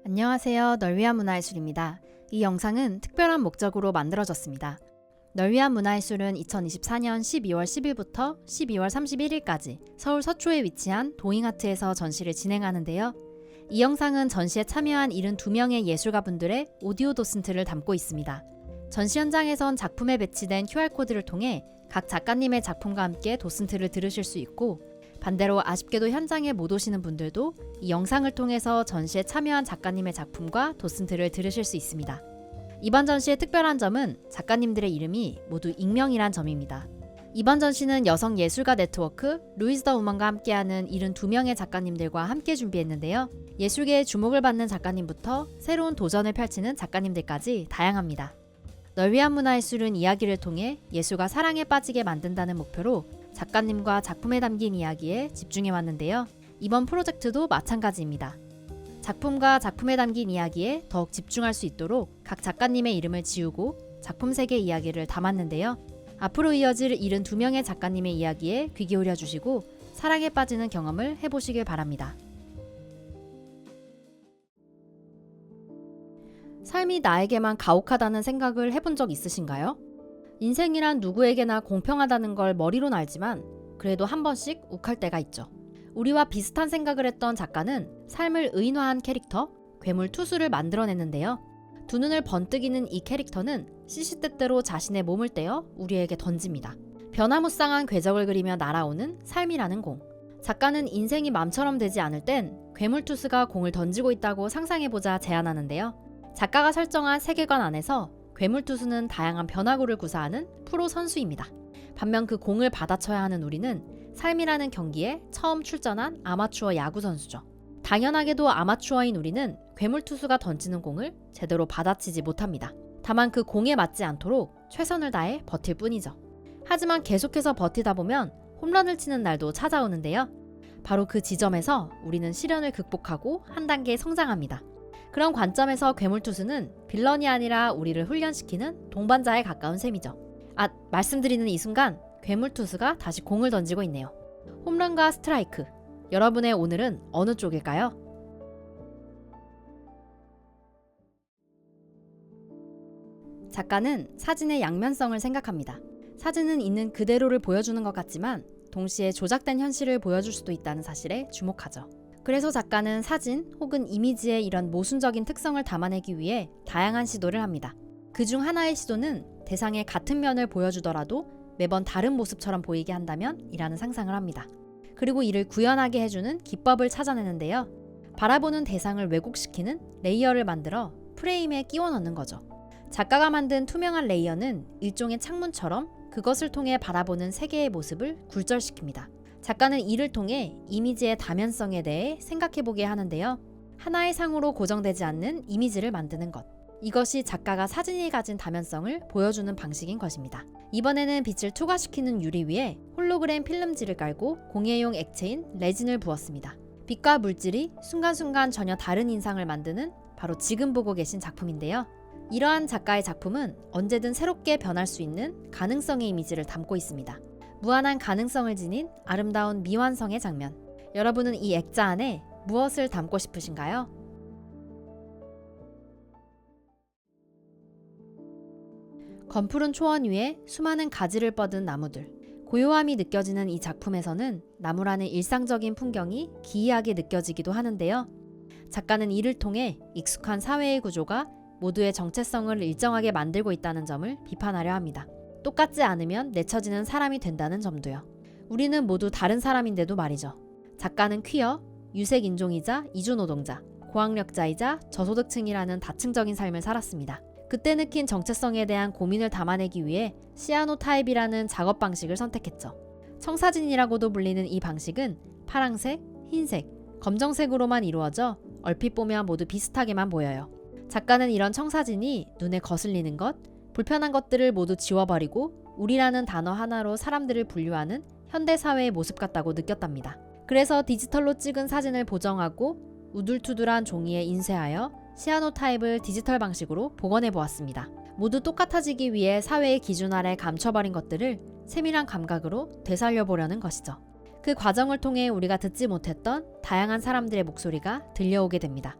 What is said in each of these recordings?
안녕하세요. 널 위한 문화예술입니다. 이 영상은 특별한 목적으로 만들어졌습니다. 널 위한 문화예술은 2024년 12월 10일부터 12월 31일까지 서울 서초에 위치한 도잉아트에서 전시를 진행하는데요. 이 영상은 전시에 참여한 72명의 예술가분들의 오디오 도슨트를 담고 있습니다. 전시 현장에선 작품에 배치된 QR코드를 통해 각 작가님의 작품과 함께 도슨트를 들으실 수 있고, 반대로 아쉽게도 현장에 못 오시는 분들도 이 영상을 통해서 전시에 참여한 작가님의 작품과 도슨트를 들으실 수 있습니다. 이번 전시의 특별한 점은 작가님들의 이름이 모두 익명이란 점입니다. 이번 전시는 여성 예술가 네트워크 루이즈 더 우먼과 함께하는 72명의 작가님들과 함께 준비했는데요. 예술계의 주목을 받는 작가님부터 새로운 도전을 펼치는 작가님들까지 다양합니다. 널 위한 문화예술은 이야기를 통해 예술과 사랑에 빠지게 만든다는 목표로 작가님과 작품에 담긴 이야기에 집중해 왔는데요. 이번 프로젝트도 마찬가지입니다. 작품과 작품에 담긴 이야기에 더욱 집중할 수 있도록 각 작가님의 이름을 지우고 작품 세계 이야기를 담았는데요. 앞으로 이어질 72명의 작가님의 이야기에 귀 기울여 주시고 사랑에 빠지는 경험을 해보시길 바랍니다. 삶이 나에게만 가혹하다는 생각을 해본 적 있으신가요? 인생이란 누구에게나 공평하다는 걸 머리론 알지만 그래도 한 번씩 욱할 때가 있죠. 우리와 비슷한 생각을 했던 작가는 삶을 의인화한 캐릭터 괴물 투수를 만들어냈는데요. 두 눈을 번뜩이는 이 캐릭터는 시시때때로 자신의 몸을 떼어 우리에게 던집니다. 변화무쌍한 궤적을 그리며 날아오는 삶이라는 공. 작가는 인생이 맘처럼 되지 않을 땐 괴물 투수가 공을 던지고 있다고 상상해보자 제안하는데요. 작가가 설정한 세계관 안에서 괴물투수는 다양한 변화구를 구사하는 프로 선수입니다. 반면 그 공을 받아쳐야 하는 우리는 삶이라는 경기에 처음 출전한 아마추어 야구 선수죠. 당연하게도 아마추어인 우리는 괴물투수가 던지는 공을 제대로 받아치지 못합니다. 다만 그 공에 맞지 않도록 최선을 다해 버틸 뿐이죠. 하지만 계속해서 버티다 보면 홈런을 치는 날도 찾아오는데요. 바로 그 지점에서 우리는 시련을 극복하고 한 단계 성장합니다. 그런 관점에서 괴물투수는 빌런이 아니라 우리를 훈련시키는 동반자에 가까운 셈이죠. 말씀드리는 이 순간 괴물투수가 다시 공을 던지고 있네요. 홈런과 스트라이크, 여러분의 오늘은 어느 쪽일까요? 작가는 사진의 양면성을 생각합니다. 사진은 있는 그대로를 보여주는 것 같지만 동시에 조작된 현실을 보여줄 수도 있다는 사실에 주목하죠. 그래서 작가는 사진 혹은 이미지의 이런 모순적인 특성을 담아내기 위해 다양한 시도를 합니다. 그중 하나의 시도는 대상의 같은 면을 보여주더라도 매번 다른 모습처럼 보이게 한다면 이라는 상상을 합니다. 그리고 이를 구현하게 해주는 기법을 찾아내는데요. 바라보는 대상을 왜곡시키는 레이어를 만들어 프레임에 끼워 넣는 거죠. 작가가 만든 투명한 레이어는 일종의 창문처럼 그것을 통해 바라보는 세계의 모습을 굴절시킵니다. 작가는 이를 통해 이미지의 다면성에 대해 생각해보게 하는데요. 하나의 상으로 고정되지 않는 이미지를 만드는 것. 이것이 작가가 사진이 가진 다면성을 보여주는 방식인 것입니다. 이번에는 빛을 투과시키는 유리 위에 홀로그램 필름지를 깔고 공예용 액체인 레진을 부었습니다. 빛과 물질이 순간순간 전혀 다른 인상을 만드는 바로 지금 보고 계신 작품인데요. 이러한 작가의 작품은 언제든 새롭게 변할 수 있는 가능성의 이미지를 담고 있습니다. 무한한 가능성을 지닌 아름다운 미완성의 장면. 여러분은 이 액자 안에 무엇을 담고 싶으신가요? 검푸른 초원 위에 수많은 가지를 뻗은 나무들. 고요함이 느껴지는 이 작품에서는 나무라는 일상적인 풍경이 기이하게 느껴지기도 하는데요. 작가는 이를 통해 익숙한 사회의 구조가 모두의 정체성을 일정하게 만들고 있다는 점을 비판하려 합니다. 똑같지 않으면 내쳐지는 사람이 된다는 점도요. 우리는 모두 다른 사람인데도 말이죠. 작가는 퀴어, 유색인종이자 이주노동자, 고학력자이자 저소득층이라는 다층적인 삶을 살았습니다. 그때 느낀 정체성에 대한 고민을 담아내기 위해 시아노타입이라는 작업 방식을 선택했죠. 청사진이라고도 불리는 이 방식은 파랑색, 흰색, 검정색으로만 이루어져 얼핏 보면 모두 비슷하게만 보여요. 작가는 이런 청사진이 눈에 거슬리는 것, 불편한 것들을 모두 지워버리고 우리라는 단어 하나로 사람들을 분류하는 현대사회의 모습 같다고 느꼈답니다. 그래서 디지털로 찍은 사진을 보정하고 우둘투둘한 종이에 인쇄하여 시아노타입을 디지털 방식으로 복원해 보았습니다. 모두 똑같아지기 위해 사회의 기준 아래 감춰버린 것들을 세밀한 감각으로 되살려 보려는 것이죠. 그 과정을 통해 우리가 듣지 못했던 다양한 사람들의 목소리가 들려오게 됩니다.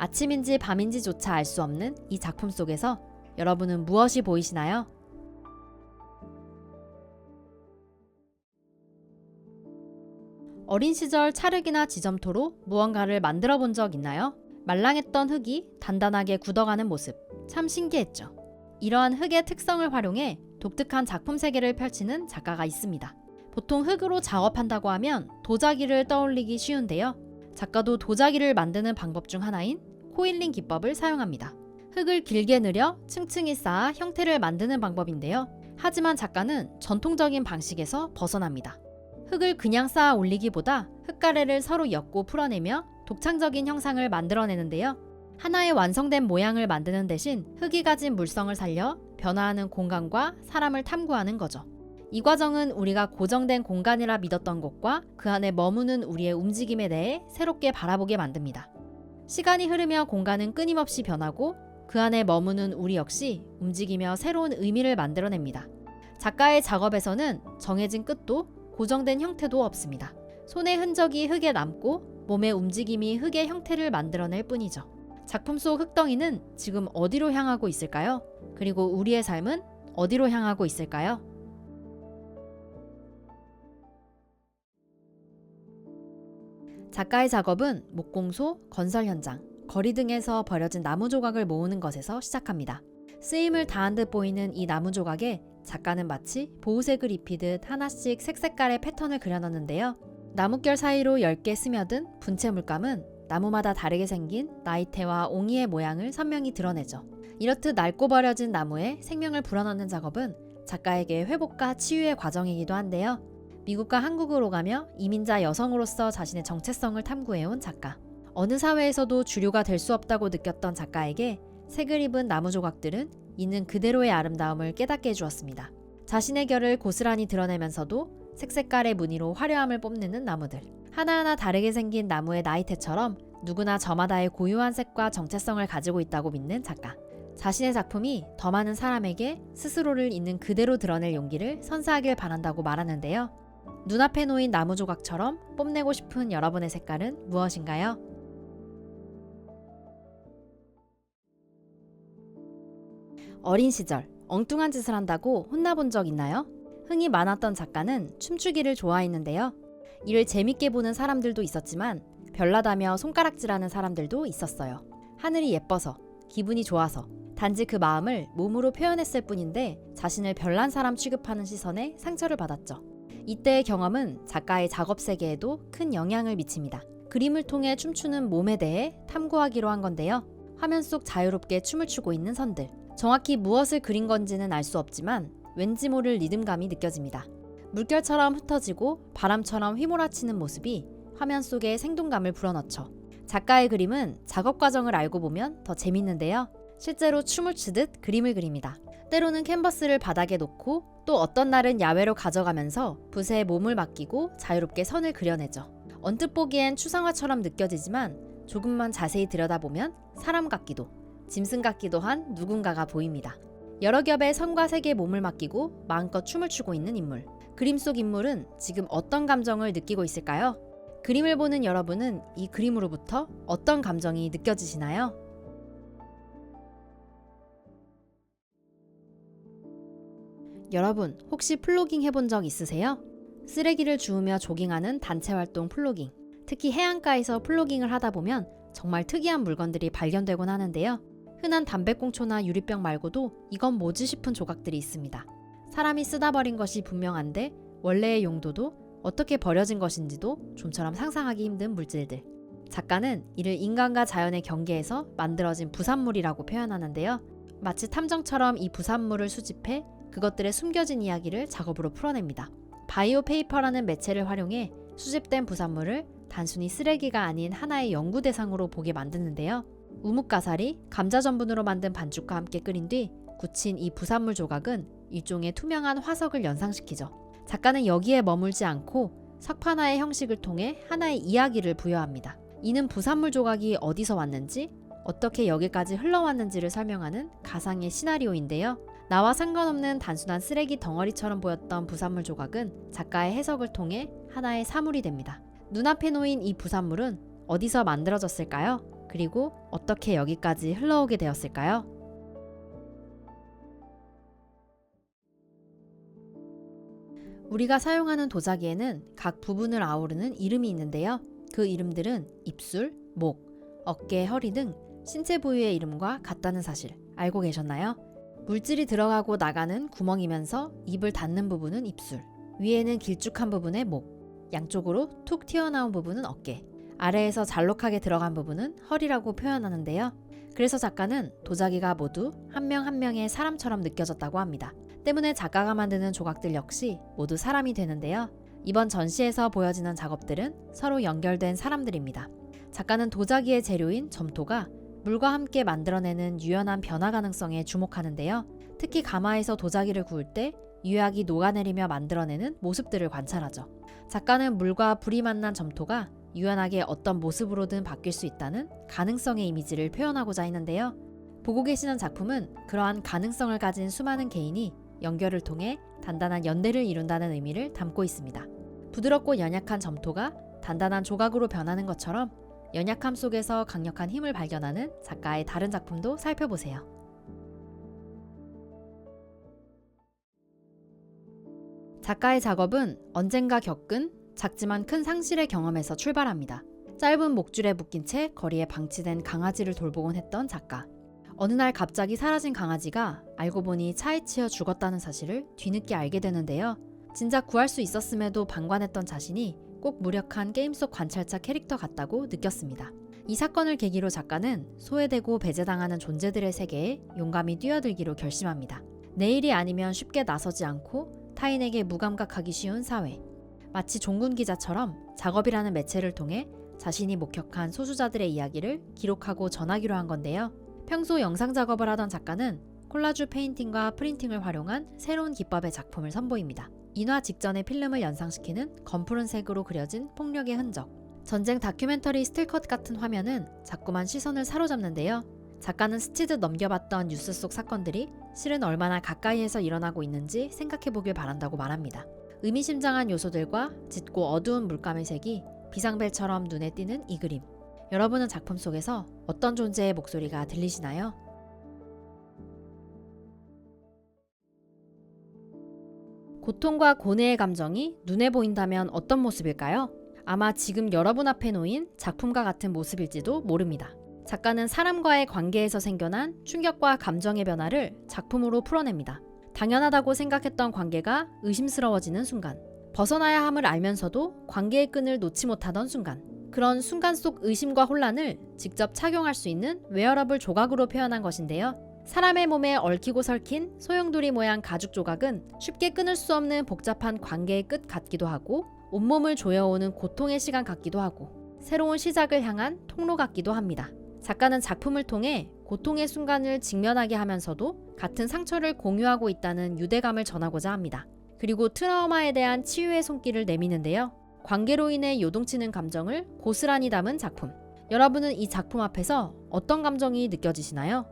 아침인지 밤인지조차 알 수 없는 이 작품 속에서 여러분은 무엇이 보이시나요? 어린 시절 찰흙이나 지점토로 무언가를 만들어 본 적 있나요? 말랑했던 흙이 단단하게 굳어가는 모습, 참 신기했죠. 이러한 흙의 특성을 활용해 독특한 작품 세계를 펼치는 작가가 있습니다. 보통 흙으로 작업한다고 하면 도자기를 떠올리기 쉬운데요. 작가도 도자기를 만드는 방법 중 하나인 코일링 기법을 사용합니다. 흙을 길게 늘여 층층이 쌓아 형태를 만드는 방법인데요. 하지만 작가는 전통적인 방식에서 벗어납니다. 흙을 그냥 쌓아 올리기보다 흙가래를 서로 엮고 풀어내며 독창적인 형상을 만들어내는데요. 하나의 완성된 모양을 만드는 대신 흙이 가진 물성을 살려 변화하는 공간과 사람을 탐구하는 거죠. 이 과정은 우리가 고정된 공간이라 믿었던 곳과 그 안에 머무는 우리의 움직임에 대해 새롭게 바라보게 만듭니다. 시간이 흐르며 공간은 끊임없이 변하고 그 안에 머무는 우리 역시 움직이며 새로운 의미를 만들어냅니다. 작가의 작업에서는 정해진 끝도 고정된 형태도 없습니다. 손의 흔적이 흙에 남고 몸의 움직임이 흙의 형태를 만들어낼 뿐이죠. 작품 속 흙덩이는 지금 어디로 향하고 있을까요? 그리고 우리의 삶은 어디로 향하고 있을까요? 작가의 작업은 목공소, 건설 현장, 거리 등에서 버려진 나무 조각을 모으는 것에서 시작합니다. 쓰임을 다한 듯 보이는 이 나무 조각에 작가는 마치 보호색을 입히듯 하나씩 색색깔의 패턴을 그려넣는데요. 나뭇결 사이로 10개 스며든 분체 물감은 나무마다 다르게 생긴 나이테와 옹이의 모양을 선명히 드러내죠. 이렇듯 낡고 버려진 나무에 생명을 불어넣는 작업은 작가에게 회복과 치유의 과정이기도 한데요. 미국과 한국으로 가며 이민자 여성으로서 자신의 정체성을 탐구해온 작가. 어느 사회에서도 주류가 될 수 없다고 느꼈던 작가에게 색을 입은 나무 조각들은 있는 그대로의 아름다움을 깨닫게 해주었습니다. 자신의 결을 고스란히 드러내면서도 색색깔의 무늬로 화려함을 뽐내는 나무들. 하나하나 다르게 생긴 나무의 나이테처럼 누구나 저마다의 고유한 색과 정체성을 가지고 있다고 믿는 작가. 자신의 작품이 더 많은 사람에게 스스로를 있는 그대로 드러낼 용기를 선사하길 바란다고 말하는데요. 눈앞에 놓인 나무 조각처럼 뽐내고 싶은 여러분의 색깔은 무엇인가요? 어린 시절 엉뚱한 짓을 한다고 혼나본 적 있나요? 흥이 많았던 작가는 춤추기를 좋아했는데요. 이를 재밌게 보는 사람들도 있었지만 별나다며 손가락질하는 사람들도 있었어요. 하늘이 예뻐서, 기분이 좋아서, 단지 그 마음을 몸으로 표현했을 뿐인데 자신을 별난 사람 취급하는 시선에 상처를 받았죠. 이때의 경험은 작가의 작업 세계에도 큰 영향을 미칩니다. 그림을 통해 춤추는 몸에 대해 탐구하기로 한 건데요. 화면 속 자유롭게 춤을 추고 있는 선들. 정확히 무엇을 그린 건지는 알 수 없지만 왠지 모를 리듬감이 느껴집니다. 물결처럼 흩어지고 바람처럼 휘몰아치는 모습이 화면 속에 생동감을 불어넣죠. 작가의 그림은 작업 과정을 알고 보면 더 재밌는데요. 실제로 춤을 추듯 그림을 그립니다. 때로는 캔버스를 바닥에 놓고 또 어떤 날은 야외로 가져가면서 붓에 몸을 맡기고 자유롭게 선을 그려내죠. 언뜻 보기엔 추상화처럼 느껴지지만 조금만 자세히 들여다보면 사람 같기도 짐승 같기도 한 누군가가 보입니다. 여러 겹의 선과 색에 몸을 맡기고 마음껏 춤을 추고 있는 인물. 그림 속 인물은 지금 어떤 감정을 느끼고 있을까요? 그림을 보는 여러분은 이 그림으로부터 어떤 감정이 느껴지시나요? 여러분, 혹시 플로깅 해본 적 있으세요? 쓰레기를 주우며 조깅하는 단체 활동 플로깅. 특히 해안가에서 플로깅을 하다 보면 정말 특이한 물건들이 발견되곤 하는데요. 흔한 담배꽁초나 유리병 말고도 이건 뭐지 싶은 조각들이 있습니다. 사람이 쓰다 버린 것이 분명한데 원래의 용도도 어떻게 버려진 것인지도 좀처럼 상상하기 힘든 물질들. 작가는 이를 인간과 자연의 경계에서 만들어진 부산물이라고 표현하는데요. 마치 탐정처럼 이 부산물을 수집해 그것들의 숨겨진 이야기를 작업으로 풀어냅니다. 바이오 페이퍼라는 매체를 활용해 수집된 부산물을 단순히 쓰레기가 아닌 하나의 연구 대상으로 보게 만드는데요. 우뭇가사리, 감자 전분으로 만든 반죽과 함께 끓인 뒤 굳힌 이 부산물 조각은 일종의 투명한 화석을 연상시키죠. 작가는 여기에 머물지 않고 석판화의 형식을 통해 하나의 이야기를 부여합니다. 이는 부산물 조각이 어디서 왔는지, 어떻게 여기까지 흘러왔는지를 설명하는 가상의 시나리오인데요. 나와 상관없는 단순한 쓰레기 덩어리처럼 보였던 부산물 조각은 작가의 해석을 통해 하나의 사물이 됩니다. 눈앞에 놓인 이 부산물은 어디서 만들어졌을까요? 그리고 어떻게 여기까지 흘러오게 되었을까요? 우리가 사용하는 도자기에는 각 부분을 아우르는 이름이 있는데요. 그 이름들은 입술, 목, 어깨, 허리 등 신체 부위의 이름과 같다는 사실 알고 계셨나요? 물질이 들어가고 나가는 구멍이면서 입을 닫는 부분은 입술, 위에는 길쭉한 부분의 목, 양쪽으로 툭 튀어나온 부분은 어깨, 아래에서 잘록하게 들어간 부분은 허리라고 표현하는데요. 그래서 작가는 도자기가 모두 한 명 한 명의 사람처럼 느껴졌다고 합니다. 때문에 작가가 만드는 조각들 역시 모두 사람이 되는데요. 이번 전시에서 보여지는 작업들은 서로 연결된 사람들입니다. 작가는 도자기의 재료인 점토가 물과 함께 만들어내는 유연한 변화 가능성에 주목하는데요. 특히 가마에서 도자기를 구울 때 유약이 녹아내리며 만들어내는 모습들을 관찰하죠. 작가는 물과 불이 만난 점토가 유연하게 어떤 모습으로든 바뀔 수 있다는 가능성의 이미지를 표현하고자 했는데요. 보고 계시는 작품은 그러한 가능성을 가진 수많은 개인이 연결을 통해 단단한 연대를 이룬다는 의미를 담고 있습니다. 부드럽고 연약한 점토가 단단한 조각으로 변하는 것처럼 연약함 속에서 강력한 힘을 발견하는 작가의 다른 작품도 살펴보세요. 작가의 작업은 언젠가 겪은 작지만 큰 상실의 경험에서 출발합니다. 짧은 목줄에 묶인 채 거리에 방치된 강아지를 돌보곤 했던 작가. 어느 날 갑자기 사라진 강아지가 알고 보니 차에 치여 죽었다는 사실을 뒤늦게 알게 되는데요. 진작 구할 수 있었음에도 방관했던 자신이 꼭 무력한 게임 속 관찰자 캐릭터 같다고 느꼈습니다. 이 사건을 계기로 작가는 소외되고 배제당하는 존재들의 세계에 용감히 뛰어들기로 결심합니다. 내일이 아니면 쉽게 나서지 않고 타인에게 무감각하기 쉬운 사회. 마치 종군 기자처럼 작업이라는 매체를 통해 자신이 목격한 소수자들의 이야기를 기록하고 전하기로 한 건데요. 평소 영상 작업을 하던 작가는 콜라주 페인팅과 프린팅을 활용한 새로운 기법의 작품을 선보입니다. 인화 직전의 필름을 연상시키는 검푸른색으로 그려진 폭력의 흔적, 전쟁 다큐멘터리 스틸컷 같은 화면은 자꾸만 시선을 사로잡는데요. 작가는 스치듯 넘겨봤던 뉴스 속 사건들이 실은 얼마나 가까이에서 일어나고 있는지 생각해보길 바란다고 말합니다. 의미심장한 요소들과 짙고 어두운 물감의 색이 비상벨처럼 눈에 띄는 이 그림. 여러분은 작품 속에서 어떤 존재의 목소리가 들리시나요? 고통과 고뇌의 감정이 눈에 보인다면 어떤 모습일까요? 아마 지금 여러분 앞에 놓인 작품과 같은 모습일지도 모릅니다. 작가는 사람과의 관계에서 생겨난 충격과 감정의 변화를 작품으로 풀어냅니다. 당연하다고 생각했던 관계가 의심스러워지는 순간, 벗어나야 함을 알면서도 관계의 끈을 놓지 못하던 순간, 그런 순간 속 의심과 혼란을 직접 착용할 수 있는 웨어러블 조각으로 표현한 것인데요. 사람의 몸에 얽히고 설킨 소용돌이 모양 가죽 조각은 쉽게 끊을 수 없는 복잡한 관계의 끝 같기도 하고, 온몸을 조여오는 고통의 시간 같기도 하고, 새로운 시작을 향한 통로 같기도 합니다. 작가는 작품을 통해 고통의 순간을 직면하게 하면서도 같은 상처를 공유하고 있다는 유대감을 전하고자 합니다. 그리고 트라우마에 대한 치유의 손길을 내미는데요. 관계로 인해 요동치는 감정을 고스란히 담은 작품. 여러분은 이 작품 앞에서 어떤 감정이 느껴지시나요?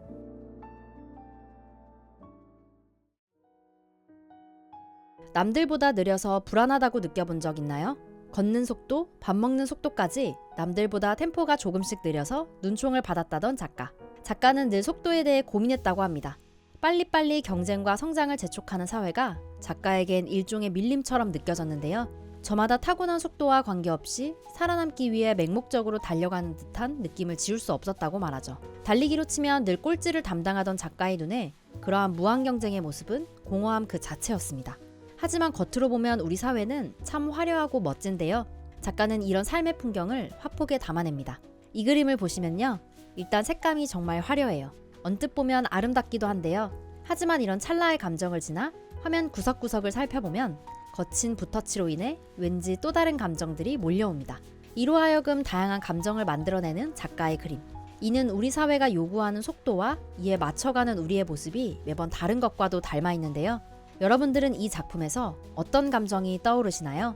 남들보다 느려서 불안하다고 느껴본 적 있나요? 걷는 속도, 밥 먹는 속도까지 남들보다 템포가 조금씩 느려서 눈총을 받았다던 작가. 작가는 늘 속도에 대해 고민했다고 합니다. 빨리빨리 경쟁과 성장을 재촉하는 사회가 작가에겐 일종의 밀림처럼 느껴졌는데요. 저마다 타고난 속도와 관계없이 살아남기 위해 맹목적으로 달려가는 듯한 느낌을 지울 수 없었다고 말하죠. 달리기로 치면 늘 꼴찌를 담당하던 작가의 눈에 그러한 무한 경쟁의 모습은 공허함 그 자체였습니다. 하지만 겉으로 보면 우리 사회는 참 화려하고 멋진데요. 작가는 이런 삶의 풍경을 화폭에 담아냅니다. 이 그림을 보시면요. 일단 색감이 정말 화려해요. 언뜻 보면 아름답기도 한데요. 하지만 이런 찰나의 감정을 지나 화면 구석구석을 살펴보면 거친 붓터치로 인해 왠지 또 다른 감정들이 몰려옵니다. 이로 하여금 다양한 감정을 만들어내는 작가의 그림. 이는 우리 사회가 요구하는 속도와 이에 맞춰가는 우리의 모습이 매번 다른 것과도 닮아 있는데요. 여러분들은 이 작품에서 어떤 감정이 떠오르시나요?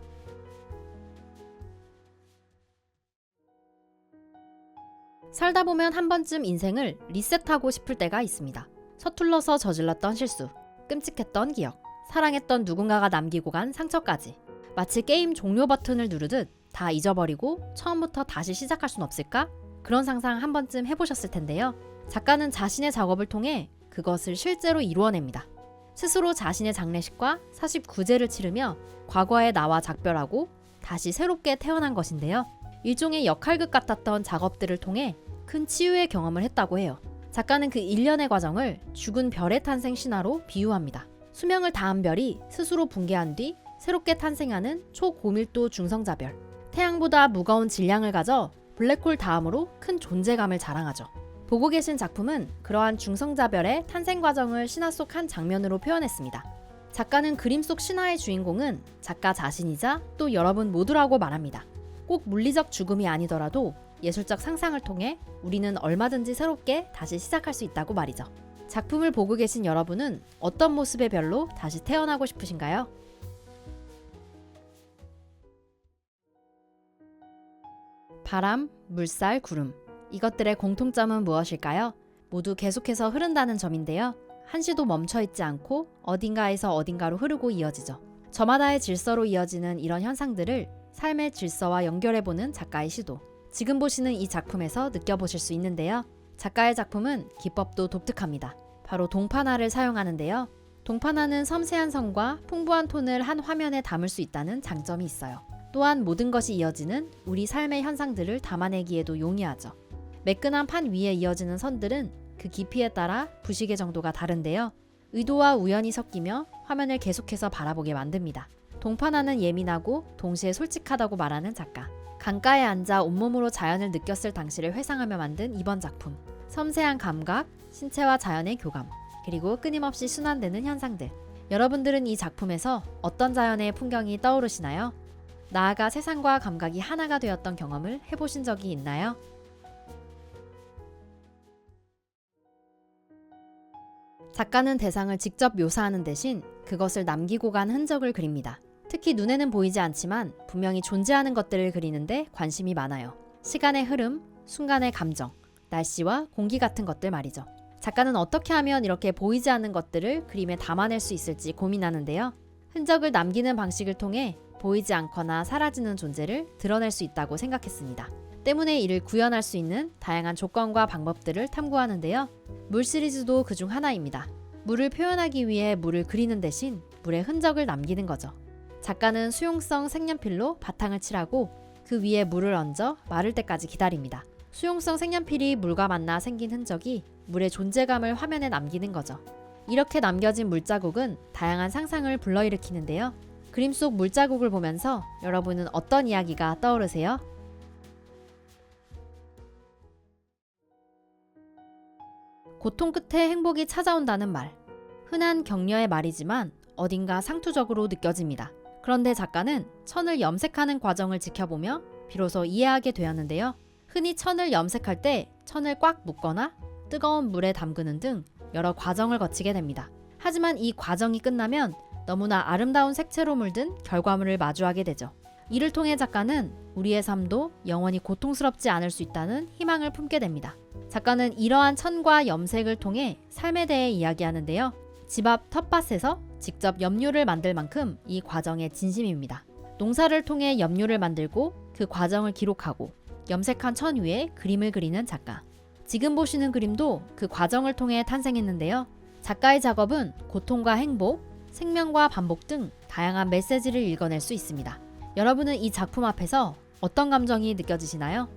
살다 보면 한 번쯤 인생을 리셋하고 싶을 때가 있습니다. 서툴러서 저질렀던 실수, 끔찍했던 기억, 사랑했던 누군가가 남기고 간 상처까지. 마치 게임 종료 버튼을 누르듯 다 잊어버리고 처음부터 다시 시작할 순 없을까? 그런 상상 한 번쯤 해보셨을 텐데요. 작가는 자신의 작업을 통해 그것을 실제로 이루어냅니다. 스스로 자신의 장례식과 사십구제를 치르며 과거의 나와 작별하고 다시 새롭게 태어난 것인데요. 일종의 역할극 같았던 작업들을 통해 큰 치유의 경험을 했다고 해요. 작가는 그 일련의 과정을 죽은 별의 탄생 신화로 비유합니다. 수명을 다한 별이 스스로 붕괴한 뒤 새롭게 탄생하는 초고밀도 중성자별, 태양보다 무거운 질량을 가져 블랙홀 다음으로 큰 존재감을 자랑하죠. 보고 계신 작품은 그러한 중성자별의 탄생 과정을 신화 속 한 장면으로 표현했습니다. 작가는 그림 속 신화의 주인공은 작가 자신이자 또 여러분 모두라고 말합니다. 꼭 물리적 죽음이 아니더라도 예술적 상상을 통해 우리는 얼마든지 새롭게 다시 시작할 수 있다고 말이죠. 작품을 보고 계신 여러분은 어떤 모습의 별로 다시 태어나고 싶으신가요? 바람, 물살, 구름. 이것들의 공통점은 무엇일까요? 모두 계속해서 흐른다는 점인데요. 한시도 멈춰있지 않고 어딘가에서 어딘가로 흐르고 이어지죠. 저마다의 질서로 이어지는 이런 현상들을 삶의 질서와 연결해보는 작가의 시도. 지금 보시는 이 작품에서 느껴보실 수 있는데요. 작가의 작품은 기법도 독특합니다. 바로 동판화를 사용하는데요. 동판화는 섬세한 선과 풍부한 톤을 한 화면에 담을 수 있다는 장점이 있어요. 또한 모든 것이 이어지는 우리 삶의 현상들을 담아내기에도 용이하죠. 매끈한 판 위에 이어지는 선들은 그 깊이에 따라 부식의 정도가 다른데요. 의도와 우연이 섞이며 화면을 계속해서 바라보게 만듭니다. 동판화는 예민하고 동시에 솔직하다고 말하는 작가. 강가에 앉아 온몸으로 자연을 느꼈을 당시를 회상하며 만든 이번 작품. 섬세한 감각, 신체와 자연의 교감, 그리고 끊임없이 순환되는 현상들. 여러분들은 이 작품에서 어떤 자연의 풍경이 떠오르시나요? 나아가 세상과 감각이 하나가 되었던 경험을 해보신 적이 있나요? 작가는 대상을 직접 묘사하는 대신 그것을 남기고 간 흔적을 그립니다. 특히 눈에는 보이지 않지만 분명히 존재하는 것들을 그리는데 관심이 많아요. 시간의 흐름, 순간의 감정, 날씨와 공기 같은 것들 말이죠. 작가는 어떻게 하면 이렇게 보이지 않는 것들을 그림에 담아낼 수 있을지 고민하는데요. 흔적을 남기는 방식을 통해 보이지 않거나 사라지는 존재를 드러낼 수 있다고 생각했습니다. 때문에 이를 구현할 수 있는 다양한 조건과 방법들을 탐구하는데요. 물 시리즈도 그중 하나입니다. 물을 표현하기 위해 물을 그리는 대신 물의 흔적을 남기는 거죠. 작가는 수용성 색연필로 바탕을 칠하고 그 위에 물을 얹어 마를 때까지 기다립니다. 수용성 색연필이 물과 만나 생긴 흔적이 물의 존재감을 화면에 남기는 거죠. 이렇게 남겨진 물자국은 다양한 상상을 불러일으키는데요. 그림 속 물자국을 보면서 여러분은 어떤 이야기가 떠오르세요? 고통 끝에 행복이 찾아온다는 말. 흔한 격려의 말이지만 어딘가 상투적으로 느껴집니다. 그런데 작가는 천을 염색하는 과정을 지켜보며 비로소 이해하게 되었는데요. 흔히 천을 염색할 때 천을 꽉 묶거나 뜨거운 물에 담그는 등 여러 과정을 거치게 됩니다. 하지만 이 과정이 끝나면 너무나 아름다운 색채로 물든 결과물을 마주하게 되죠. 이를 통해 작가는 우리의 삶도 영원히 고통스럽지 않을 수 있다는 희망을 품게 됩니다. 작가는 이러한 천과 염색을 통해 삶에 대해 이야기하는데요. 집 앞 텃밭에서 직접 염료를 만들 만큼 이 과정에 진심입니다. 농사를 통해 염료를 만들고 그 과정을 기록하고 염색한 천 위에 그림을 그리는 작가. 지금 보시는 그림도 그 과정을 통해 탄생했는데요. 작가의 작업은 고통과 행복, 생명과 반복 등 다양한 메시지를 읽어낼 수 있습니다. 여러분은 이 작품 앞에서 어떤 감정이 느껴지시나요?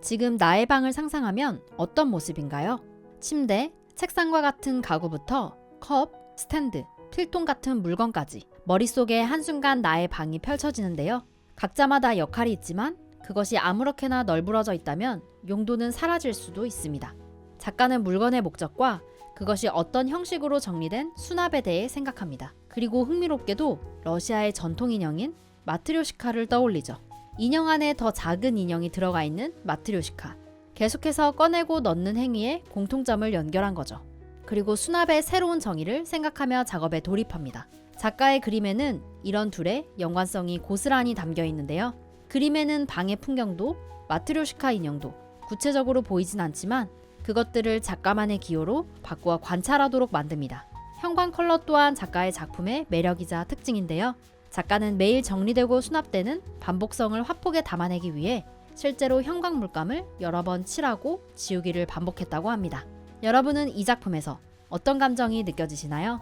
지금 나의 방을 상상하면 어떤 모습인가요? 침대, 책상과 같은 가구부터 컵, 스탠드, 필통 같은 물건까지 머릿속에 한순간 나의 방이 펼쳐지는데요. 각자마다 역할이 있지만 그것이 아무렇게나 널브러져 있다면 용도는 사라질 수도 있습니다. 작가는 물건의 목적과 그것이 어떤 형식으로 정리된 수납에 대해 생각합니다. 그리고 흥미롭게도 러시아의 전통 인형인 마트료시카를 떠올리죠. 인형 안에 더 작은 인형이 들어가 있는 마트료시카. 계속해서 꺼내고 넣는 행위에 공통점을 연결한 거죠. 그리고 수납의 새로운 정의를 생각하며 작업에 돌입합니다. 작가의 그림에는 이런 둘의 연관성이 고스란히 담겨 있는데요. 그림에는 방의 풍경도 마트료시카 인형도 구체적으로 보이진 않지만 그것들을 작가만의 기호로 바꾸어 관찰하도록 만듭니다. 형광 컬러 또한 작가의 작품의 매력이자 특징인데요. 작가는 매일 정리되고 수납되는 반복성을 화폭에 담아내기 위해 실제로 형광 물감을 여러 번 칠하고 지우기를 반복했다고 합니다. 여러분은 이 작품에서 어떤 감정이 느껴지시나요?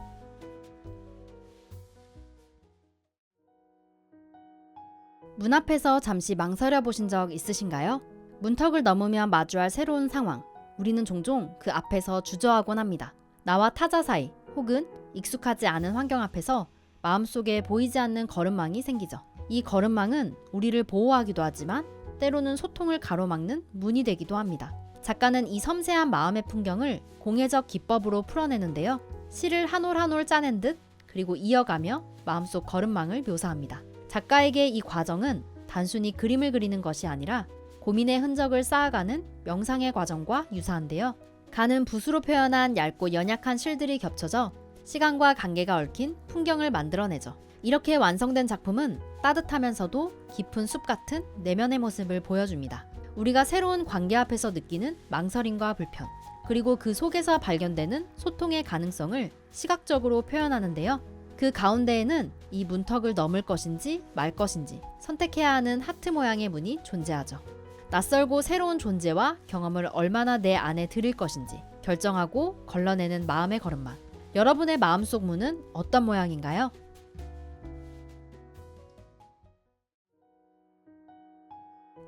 문 앞에서 잠시 망설여 보신 적 있으신가요? 문턱을 넘으면 마주할 새로운 상황. 우리는 종종 그 앞에서 주저하곤 합니다. 나와 타자 사이 혹은 익숙하지 않은 환경 앞에서 마음속에 보이지 않는 걸음망이 생기죠. 이 걸음망은 우리를 보호하기도 하지만 때로는 소통을 가로막는 문이 되기도 합니다. 작가는 이 섬세한 마음의 풍경을 공예적 기법으로 풀어내는데요. 시를 한 올 한 올 짜낸 듯 그리고 이어가며 마음속 걸음망을 묘사합니다. 작가에게 이 과정은 단순히 그림을 그리는 것이 아니라 고민의 흔적을 쌓아가는 명상의 과정과 유사한데요. 가는 붓으로 표현한 얇고 연약한 실들이 겹쳐져 시간과 관계가 얽힌 풍경을 만들어내죠. 이렇게 완성된 작품은 따뜻하면서도 깊은 숲 같은 내면의 모습을 보여줍니다. 우리가 새로운 관계 앞에서 느끼는 망설임과 불편, 그리고 그 속에서 발견되는 소통의 가능성을 시각적으로 표현하는데요. 그 가운데에는 이 문턱을 넘을 것인지 말 것인지 선택해야 하는 하트 모양의 문이 존재하죠. 낯설고 새로운 존재와 경험을 얼마나 내 안에 들일 것인지 결정하고 걸러내는 마음의 걸음마. 여러분의 마음속 문은 어떤 모양인가요?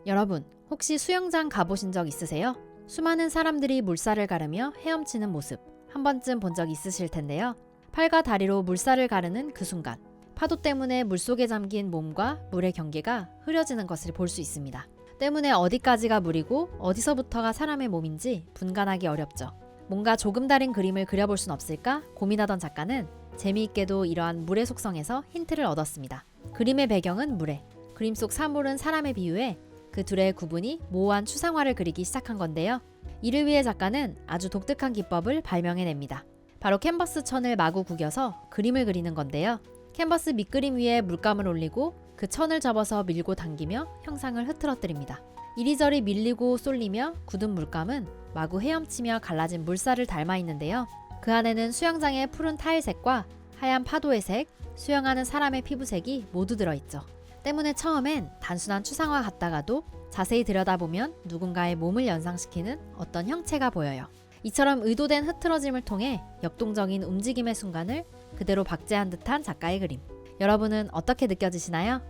여러분, 혹시 수영장 가보신 적 있으세요? 수많은 사람들이 물살을 가르며 헤엄치는 모습 한 번쯤 본 적 있으실 텐데요. 팔과 다리로 물살을 가르는 그 순간, 파도 때문에 물속에 잠긴 몸과 물의 경계가 흐려지는 것을 볼 수 있습니다. 때문에 어디까지가 물이고 어디서부터가 사람의 몸인지 분간하기 어렵죠. 뭔가 조금 다른 그림을 그려볼 순 없을까 고민하던 작가는 재미있게도 이러한 물의 속성에서 힌트를 얻었습니다. 그림의 배경은 물에, 그림 속 사물은 사람에 비유해 그 둘의 구분이 모호한 추상화를 그리기 시작한 건데요. 이를 위해 작가는 아주 독특한 기법을 발명해냅니다. 바로 캔버스 천을 마구 구겨서 그림을 그리는 건데요. 캔버스 밑그림 위에 물감을 올리고 그 천을 접어서 밀고 당기며 형상을 흐트러뜨립니다. 이리저리 밀리고 쏠리며 굳은 물감은 마구 헤엄치며 갈라진 물살을 닮아 있는데요. 그 안에는 수영장의 푸른 타일색과 하얀 파도의 색, 수영하는 사람의 피부색이 모두 들어있죠. 때문에 처음엔 단순한 추상화 같다가도 자세히 들여다보면 누군가의 몸을 연상시키는 어떤 형체가 보여요. 이처럼 의도된 흐트러짐을 통해 역동적인 움직임의 순간을 그대로 박제한 듯한 작가의 그림. 여러분은 어떻게 느껴지시나요?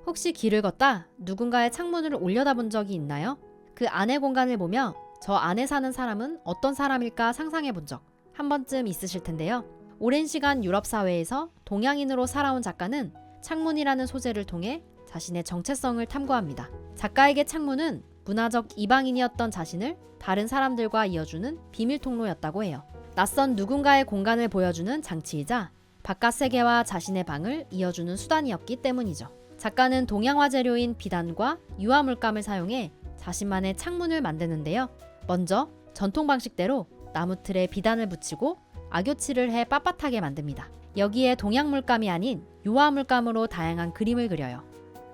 혹시 길을 걷다 누군가의 창문을 올려다본 적이 있나요? 그 안의 공간을 보며 저 안에 사는 사람은 어떤 사람일까 상상해 본 적 한 번쯤 있으실 텐데요. 오랜 시간 유럽 사회에서 동양인으로 살아온 작가는 창문이라는 소재를 통해 자신의 정체성을 탐구합니다. 작가에게 창문은 문화적 이방인이었던 자신을 다른 사람들과 이어주는 비밀 통로였다고 해요. 낯선 누군가의 공간을 보여주는 장치이자 바깥 세계와 자신의 방을 이어주는 수단이었기 때문이죠. 작가는 동양화 재료인 비단과 유화 물감을 사용해 자신만의 창문을 만드는데요. 먼저 전통 방식대로 나무틀에 비단을 붙이고 악교칠을 해 빳빳하게 만듭니다. 여기에 동양 물감이 아닌 유화 물감으로 다양한 그림을 그려요.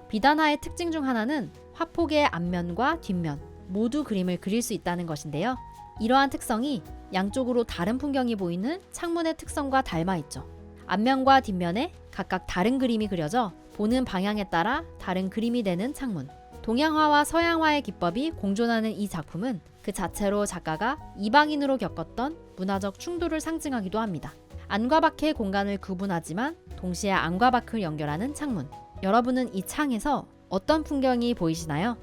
비단화의 특징 중 하나는 화폭의 앞면과 뒷면 모두 그림을 그릴 수 있다는 것인데요. 이러한 특성이 양쪽으로 다른 풍경이 보이는 창문의 특성과 닮아 있죠. 앞면과 뒷면에 각각 다른 그림이 그려져 보는 방향에 따라 다른 그림이 되는 창문. 동양화와 서양화의 기법이 공존하는 이 작품은 그 자체로 작가가 이방인으로 겪었던 문화적 충돌을 상징하기도 합니다. 안과 밖의 공간을 구분하지만 동시에 안과 밖을 연결하는 창문. 여러분은 이 창에서 어떤 풍경이 보이시나요?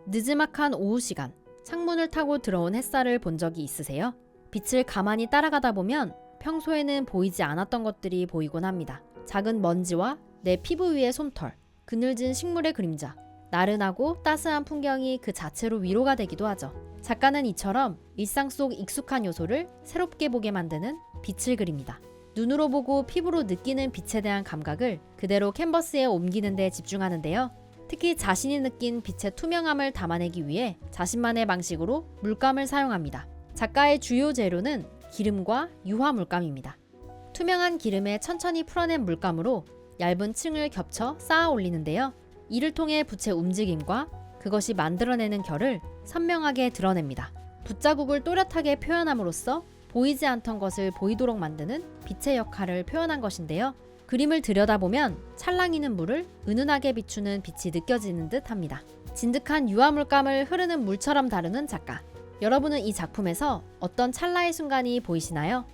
느지막한 오후 시간, 창문을 타고 들어온 햇살을 본 적이 있으세요? 빛을 가만히 따라가다 보면 평소에는 보이지 않았던 것들이 보이곤 합니다. 작은 먼지와 내 피부 위의 솜털, 그늘진 식물의 그림자, 나른하고 따스한 풍경이 그 자체로 위로가 되기도 하죠. 작가는 이처럼 일상 속 익숙한 요소를 새롭게 보게 만드는 빛을 그립니다. 눈으로 보고 피부로 느끼는 빛에 대한 감각을 그대로 캔버스에 옮기는 데 집중하는데요. 특히 자신이 느낀 빛의 투명함을 담아내기 위해 자신만의 방식으로 물감을 사용합니다. 작가의 주요 재료는 기름과 유화 물감입니다. 투명한 기름에 천천히 풀어낸 물감으로 얇은 층을 겹쳐 쌓아 올리는데요. 이를 통해 붓의 움직임과 그것이 만들어내는 결을 선명하게 드러냅니다. 붓자국을 또렷하게 표현함으로써 보이지 않던 것을 보이도록 만드는 빛의 역할을 표현한 것인데요. 그림을 들여다보면 찰랑이는 물을 은은하게 비추는 빛이 느껴지는 듯 합니다. 진득한 유화물감을 흐르는 물처럼 다루는 작가. 여러분은 이 작품에서 어떤 찰나의 순간이 보이시나요?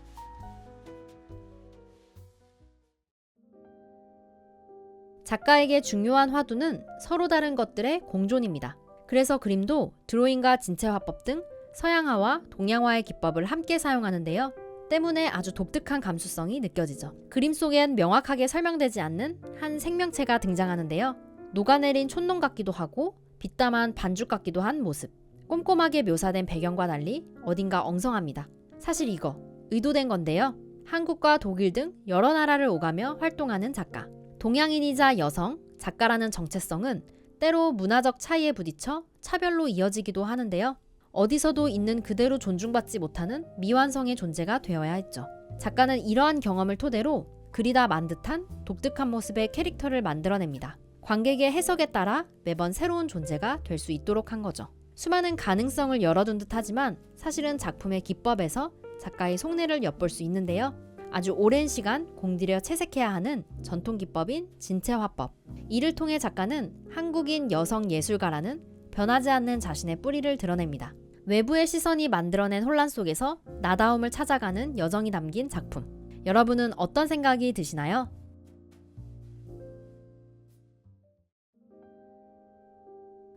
작가에게 중요한 화두는 서로 다른 것들의 공존입니다. 그래서 그림도 드로잉과 진체화법 등 서양화와 동양화의 기법을 함께 사용하는데요. 때문에 아주 독특한 감수성이 느껴지죠. 그림 속엔 명확하게 설명되지 않는 한 생명체가 등장하는데요. 녹아내린 촌농 같기도 하고 빛담한 반죽 같기도 한 모습. 꼼꼼하게 묘사된 배경과 달리 어딘가 엉성합니다. 사실 이거 의도된 건데요. 한국과 독일 등 여러 나라를 오가며 활동하는 작가. 동양인이자 여성, 작가라는 정체성은 때로 문화적 차이에 부딪혀 차별로 이어지기도 하는데요. 어디서도 있는 그대로 존중받지 못하는 미완성의 존재가 되어야 했죠. 작가는 이러한 경험을 토대로 그리다 만 듯한 독특한 모습의 캐릭터를 만들어냅니다. 관객의 해석에 따라 매번 새로운 존재가 될 수 있도록 한 거죠. 수많은 가능성을 열어둔 듯 하지만 사실은 작품의 기법에서 작가의 속내를 엿볼 수 있는데요. 아주 오랜 시간 공들여 채색해야 하는 전통 기법인 진체화법. 이를 통해 작가는 한국인 여성 예술가라는 변하지 않는 자신의 뿌리를 드러냅니다. 외부의 시선이 만들어낸 혼란 속에서 나다움을 찾아가는 여정이 담긴 작품. 여러분은 어떤 생각이 드시나요?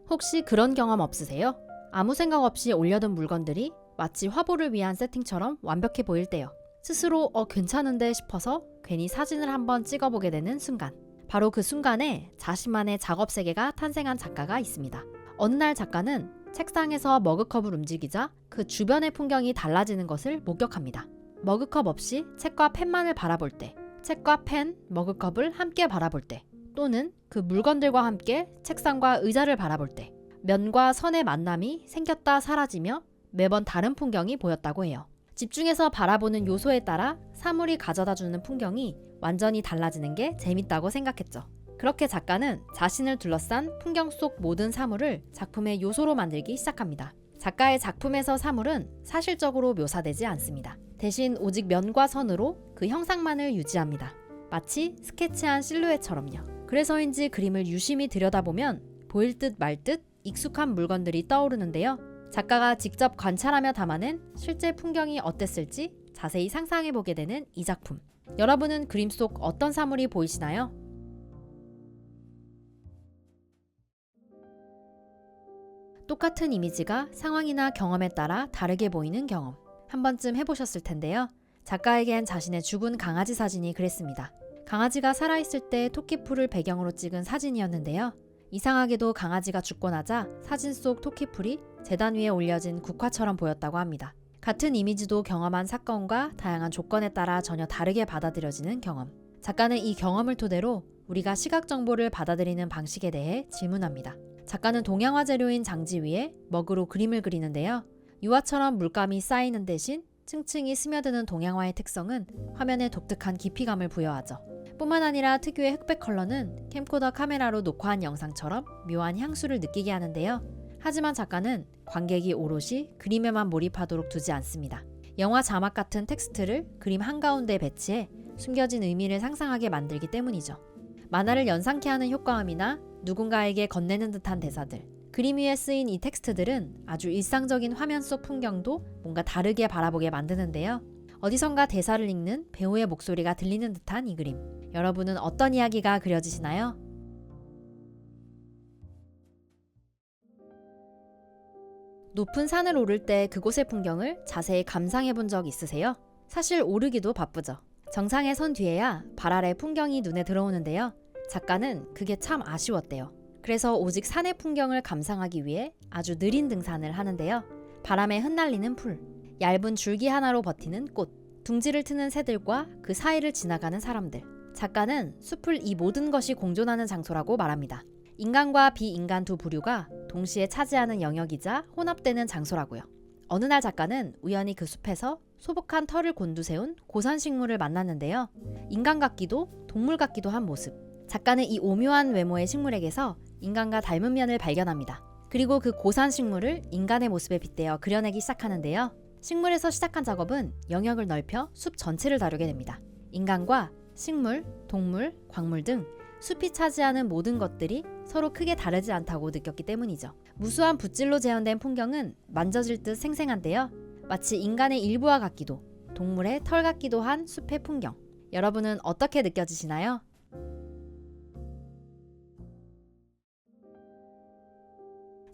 혹시 그런 경험 없으세요? 아무 생각 없이 올려둔 물건들이 마치 화보를 위한 세팅처럼 완벽해 보일 때요. 스스로 괜찮은데 싶어서 괜히 사진을 한번 찍어보게 되는 순간. 바로 그 순간에 자신만의 작업 세계가 탄생한 작가가 있습니다. 어느 날 작가는 책상에서 머그컵을 움직이자 그 주변의 풍경이 달라지는 것을 목격합니다. 머그컵 없이 책과 펜만을 바라볼 때, 책과 펜, 머그컵을 함께 바라볼 때, 또는 그 물건들과 함께 책상과 의자를 바라볼 때, 면과 선의 만남이 생겼다 사라지며 매번 다른 풍경이 보였다고 해요. 집중해서 바라보는 요소에 따라 사물이 가져다주는 풍경이 완전히 달라지는 게 재밌다고 생각했죠. 그렇게 작가는 자신을 둘러싼 풍경 속 모든 사물을 작품의 요소로 만들기 시작합니다. 작가의 작품에서 사물은 사실적으로 묘사되지 않습니다. 대신 오직 면과 선으로 그 형상만을 유지합니다. 마치 스케치한 실루엣처럼요. 그래서인지 그림을 유심히 들여다보면 보일 듯 말 듯 익숙한 물건들이 떠오르는데요. 작가가 직접 관찰하며 담아낸 실제 풍경이 어땠을지 자세히 상상해보게 되는 이 작품. 여러분은 그림 속 어떤 사물이 보이시나요? 똑같은 이미지가 상황이나 경험에 따라 다르게 보이는 경험. 한 번쯤 해보셨을 텐데요. 작가에겐 자신의 죽은 강아지 사진이 그랬습니다. 강아지가 살아있을 때 토끼풀을 배경으로 찍은 사진이었는데요. 이상하게도 강아지가 죽고 나자 사진 속 토끼풀이 재단 위에 올려진 국화처럼 보였다고 합니다. 같은 이미지도 경험한 사건과 다양한 조건에 따라 전혀 다르게 받아들여지는 경험. 작가는 이 경험을 토대로 우리가 시각 정보를 받아들이는 방식에 대해 질문합니다. 작가는 동양화 재료인 장지 위에 먹으로 그림을 그리는데요. 유화처럼 물감이 쌓이는 대신 층층이 스며드는 동양화의 특성은 화면에 독특한 깊이감을 부여하죠. 뿐만 아니라 특유의 흑백 컬러는 캠코더 카메라로 녹화한 영상처럼 묘한 향수를 느끼게 하는데요. 하지만 작가는 관객이 오롯이 그림에만 몰입하도록 두지 않습니다. 영화 자막 같은 텍스트를 그림 한가운데에 배치해 숨겨진 의미를 상상하게 만들기 때문이죠. 만화를 연상케 하는 효과음이나 누군가에게 건네는 듯한 대사들, 그림 위에 쓰인 이 텍스트들은 아주 일상적인 화면 속 풍경도 뭔가 다르게 바라보게 만드는데요. 어디선가 대사를 읽는 배우의 목소리가 들리는 듯한 이 그림. 여러분은 어떤 이야기가 그려지시나요? 높은 산을 오를 때 그곳의 풍경을 자세히 감상해 본 적 있으세요? 사실 오르기도 바쁘죠. 정상에 선 뒤에야 발 아래 풍경이 눈에 들어오는데요. 작가는 그게 참 아쉬웠대요. 그래서 오직 산의 풍경을 감상하기 위해 아주 느린 등산을 하는데요. 바람에 흩날리는 풀, 얇은 줄기 하나로 버티는 꽃, 둥지를 트는 새들과 그 사이를 지나가는 사람들. 작가는 숲을 이 모든 것이 공존하는 장소라고 말합니다. 인간과 비인간 두 부류가 동시에 차지하는 영역이자 혼합되는 장소라고요. 어느 날 작가는 우연히 그 숲에서 소복한 털을 곤두세운 고산식물을 만났는데요. 인간 같기도 동물 같기도 한 모습. 작가는 이 오묘한 외모의 식물에게서 인간과 닮은 면을 발견합니다. 그리고 그 고산 식물을 인간의 모습에 빗대어 그려내기 시작하는데요. 식물에서 시작한 작업은 영역을 넓혀 숲 전체를 다루게 됩니다. 인간과 식물, 동물, 광물 등 숲이 차지하는 모든 것들이 서로 크게 다르지 않다고 느꼈기 때문이죠. 무수한 붓질로 재현된 풍경은 만져질 듯 생생한데요. 마치 인간의 일부와 같기도, 동물의 털 같기도 한 숲의 풍경. 여러분은 어떻게 느껴지시나요?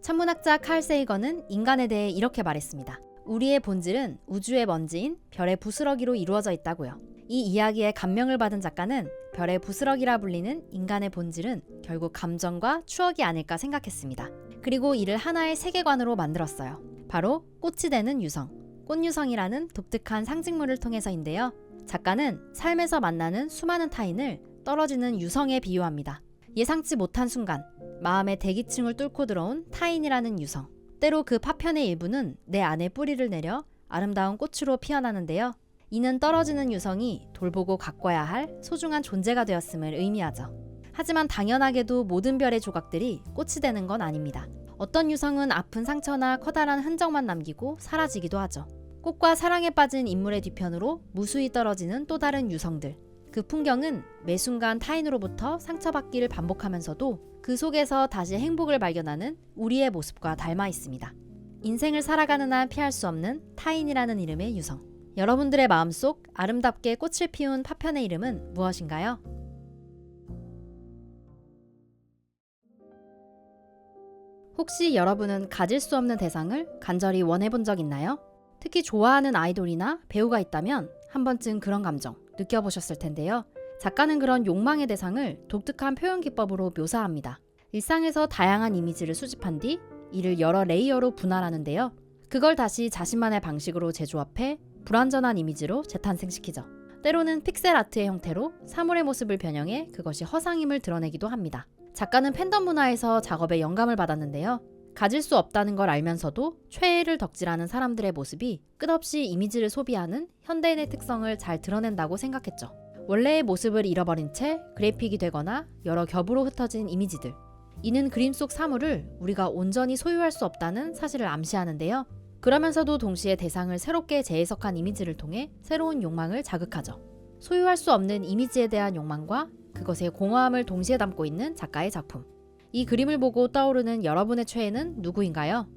천문학자 칼 세이건은 인간에 대해 이렇게 말했습니다. 우리의 본질은 우주의 먼지인 별의 부스러기로 이루어져 있다고요. 이 이야기에 감명을 받은 작가는 별의 부스러기라 불리는 인간의 본질은 결국 감정과 추억이 아닐까 생각했습니다. 그리고 이를 하나의 세계관으로 만들었어요. 바로 꽃이 되는 유성, 꽃유성이라는 독특한 상징물을 통해서인데요. 작가는 삶에서 만나는 수많은 타인을 떨어지는 유성에 비유합니다. 예상치 못한 순간, 마음의 대기층을 뚫고 들어온 타인이라는 유성. 때로 그 파편의 일부는 내 안에 뿌리를 내려 아름다운 꽃으로 피어나는데요. 이는 떨어지는 유성이 돌보고 가꿔야 할 소중한 존재가 되었음을 의미하죠. 하지만 당연하게도 모든 별의 조각들이 꽃이 되는 건 아닙니다. 어떤 유성은 아픈 상처나 커다란 흔적만 남기고 사라지기도 하죠. 꽃과 사랑에 빠진 인물의 뒤편으로 무수히 떨어지는 또 다른 유성들. 그 풍경은 매 순간 타인으로부터 상처받기를 반복하면서도 그 속에서 다시 행복을 발견하는 우리의 모습과 닮아 있습니다. 인생을 살아가는 한 피할 수 없는 타인이라는 이름의 유성. 여러분들의 마음속 아름답게 꽃을 피운 파편의 이름은 무엇인가요? 혹시 여러분은 가질 수 없는 대상을 간절히 원해본 적 있나요? 특히 좋아하는 아이돌이나 배우가 있다면 한 번쯤 그런 감정 느껴보셨을 텐데요. 작가는 그런 욕망의 대상을 독특한 표현 기법으로 묘사합니다. 일상에서 다양한 이미지를 수집한 뒤 이를 여러 레이어로 분할하는데요. 그걸 다시 자신만의 방식으로 재조합해 불완전한 이미지로 재탄생시키죠. 때로는 픽셀 아트의 형태로 사물의 모습을 변형해 그것이 허상임을 드러내기도 합니다. 작가는 팬덤 문화에서 작업에 영감을 받았는데요. 가질 수 없다는 걸 알면서도 최애를 덕질하는 사람들의 모습이 끝없이 이미지를 소비하는 현대인의 특성을 잘 드러낸다고 생각했죠. 원래의 모습을 잃어버린 채 그래픽이 되거나 여러 겹으로 흩어진 이미지들. 이는 그림 속 사물을 우리가 온전히 소유할 수 없다는 사실을 암시하는데요. 그러면서도 동시에 대상을 새롭게 재해석한 이미지를 통해 새로운 욕망을 자극하죠. 소유할 수 없는 이미지에 대한 욕망과 그것의 공허함을 동시에 담고 있는 작가의 작품. 이 그림을 보고 떠오르는 여러분의 최애는 누구인가요?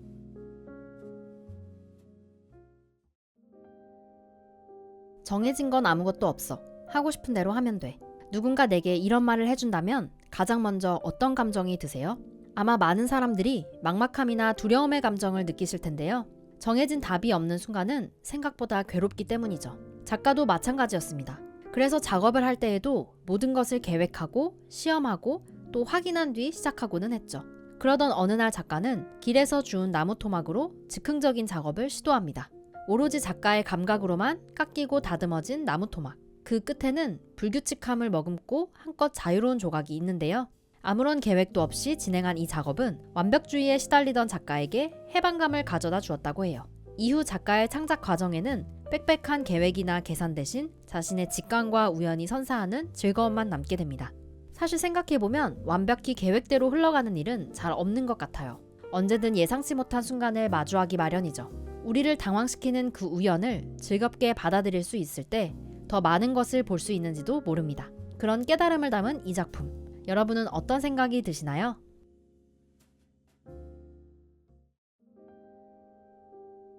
정해진 건 아무것도 없어. 하고 싶은 대로 하면 돼. 누군가 내게 이런 말을 해준다면 가장 먼저 어떤 감정이 드세요? 아마 많은 사람들이 막막함이나 두려움의 감정을 느끼실 텐데요. 정해진 답이 없는 순간은 생각보다 괴롭기 때문이죠. 작가도 마찬가지였습니다. 그래서 작업을 할 때에도 모든 것을 계획하고 시험하고 또 확인한 뒤 시작하고는 했죠. 그러던 어느 날 작가는 길에서 주운 나무 토막으로 즉흥적인 작업을 시도합니다. 오로지 작가의 감각으로만 깎이고 다듬어진 나무 토막. 그 끝에는 불규칙함을 머금고 한껏 자유로운 조각이 있는데요. 아무런 계획도 없이 진행한 이 작업은 완벽주의에 시달리던 작가에게 해방감을 가져다 주었다고 해요. 이후 작가의 창작 과정에는 빽빽한 계획이나 계산 대신 자신의 직감과 우연히 선사하는 즐거움만 남게 됩니다. 사실 생각해보면 완벽히 계획대로 흘러가는 일은 잘 없는 것 같아요. 언제든 예상치 못한 순간을 마주하기 마련이죠. 우리를 당황시키는 그 우연을 즐겁게 받아들일 수 있을 때 더 많은 것을 볼 수 있는지도 모릅니다. 그런 깨달음을 담은 이 작품. 여러분은 어떤 생각이 드시나요?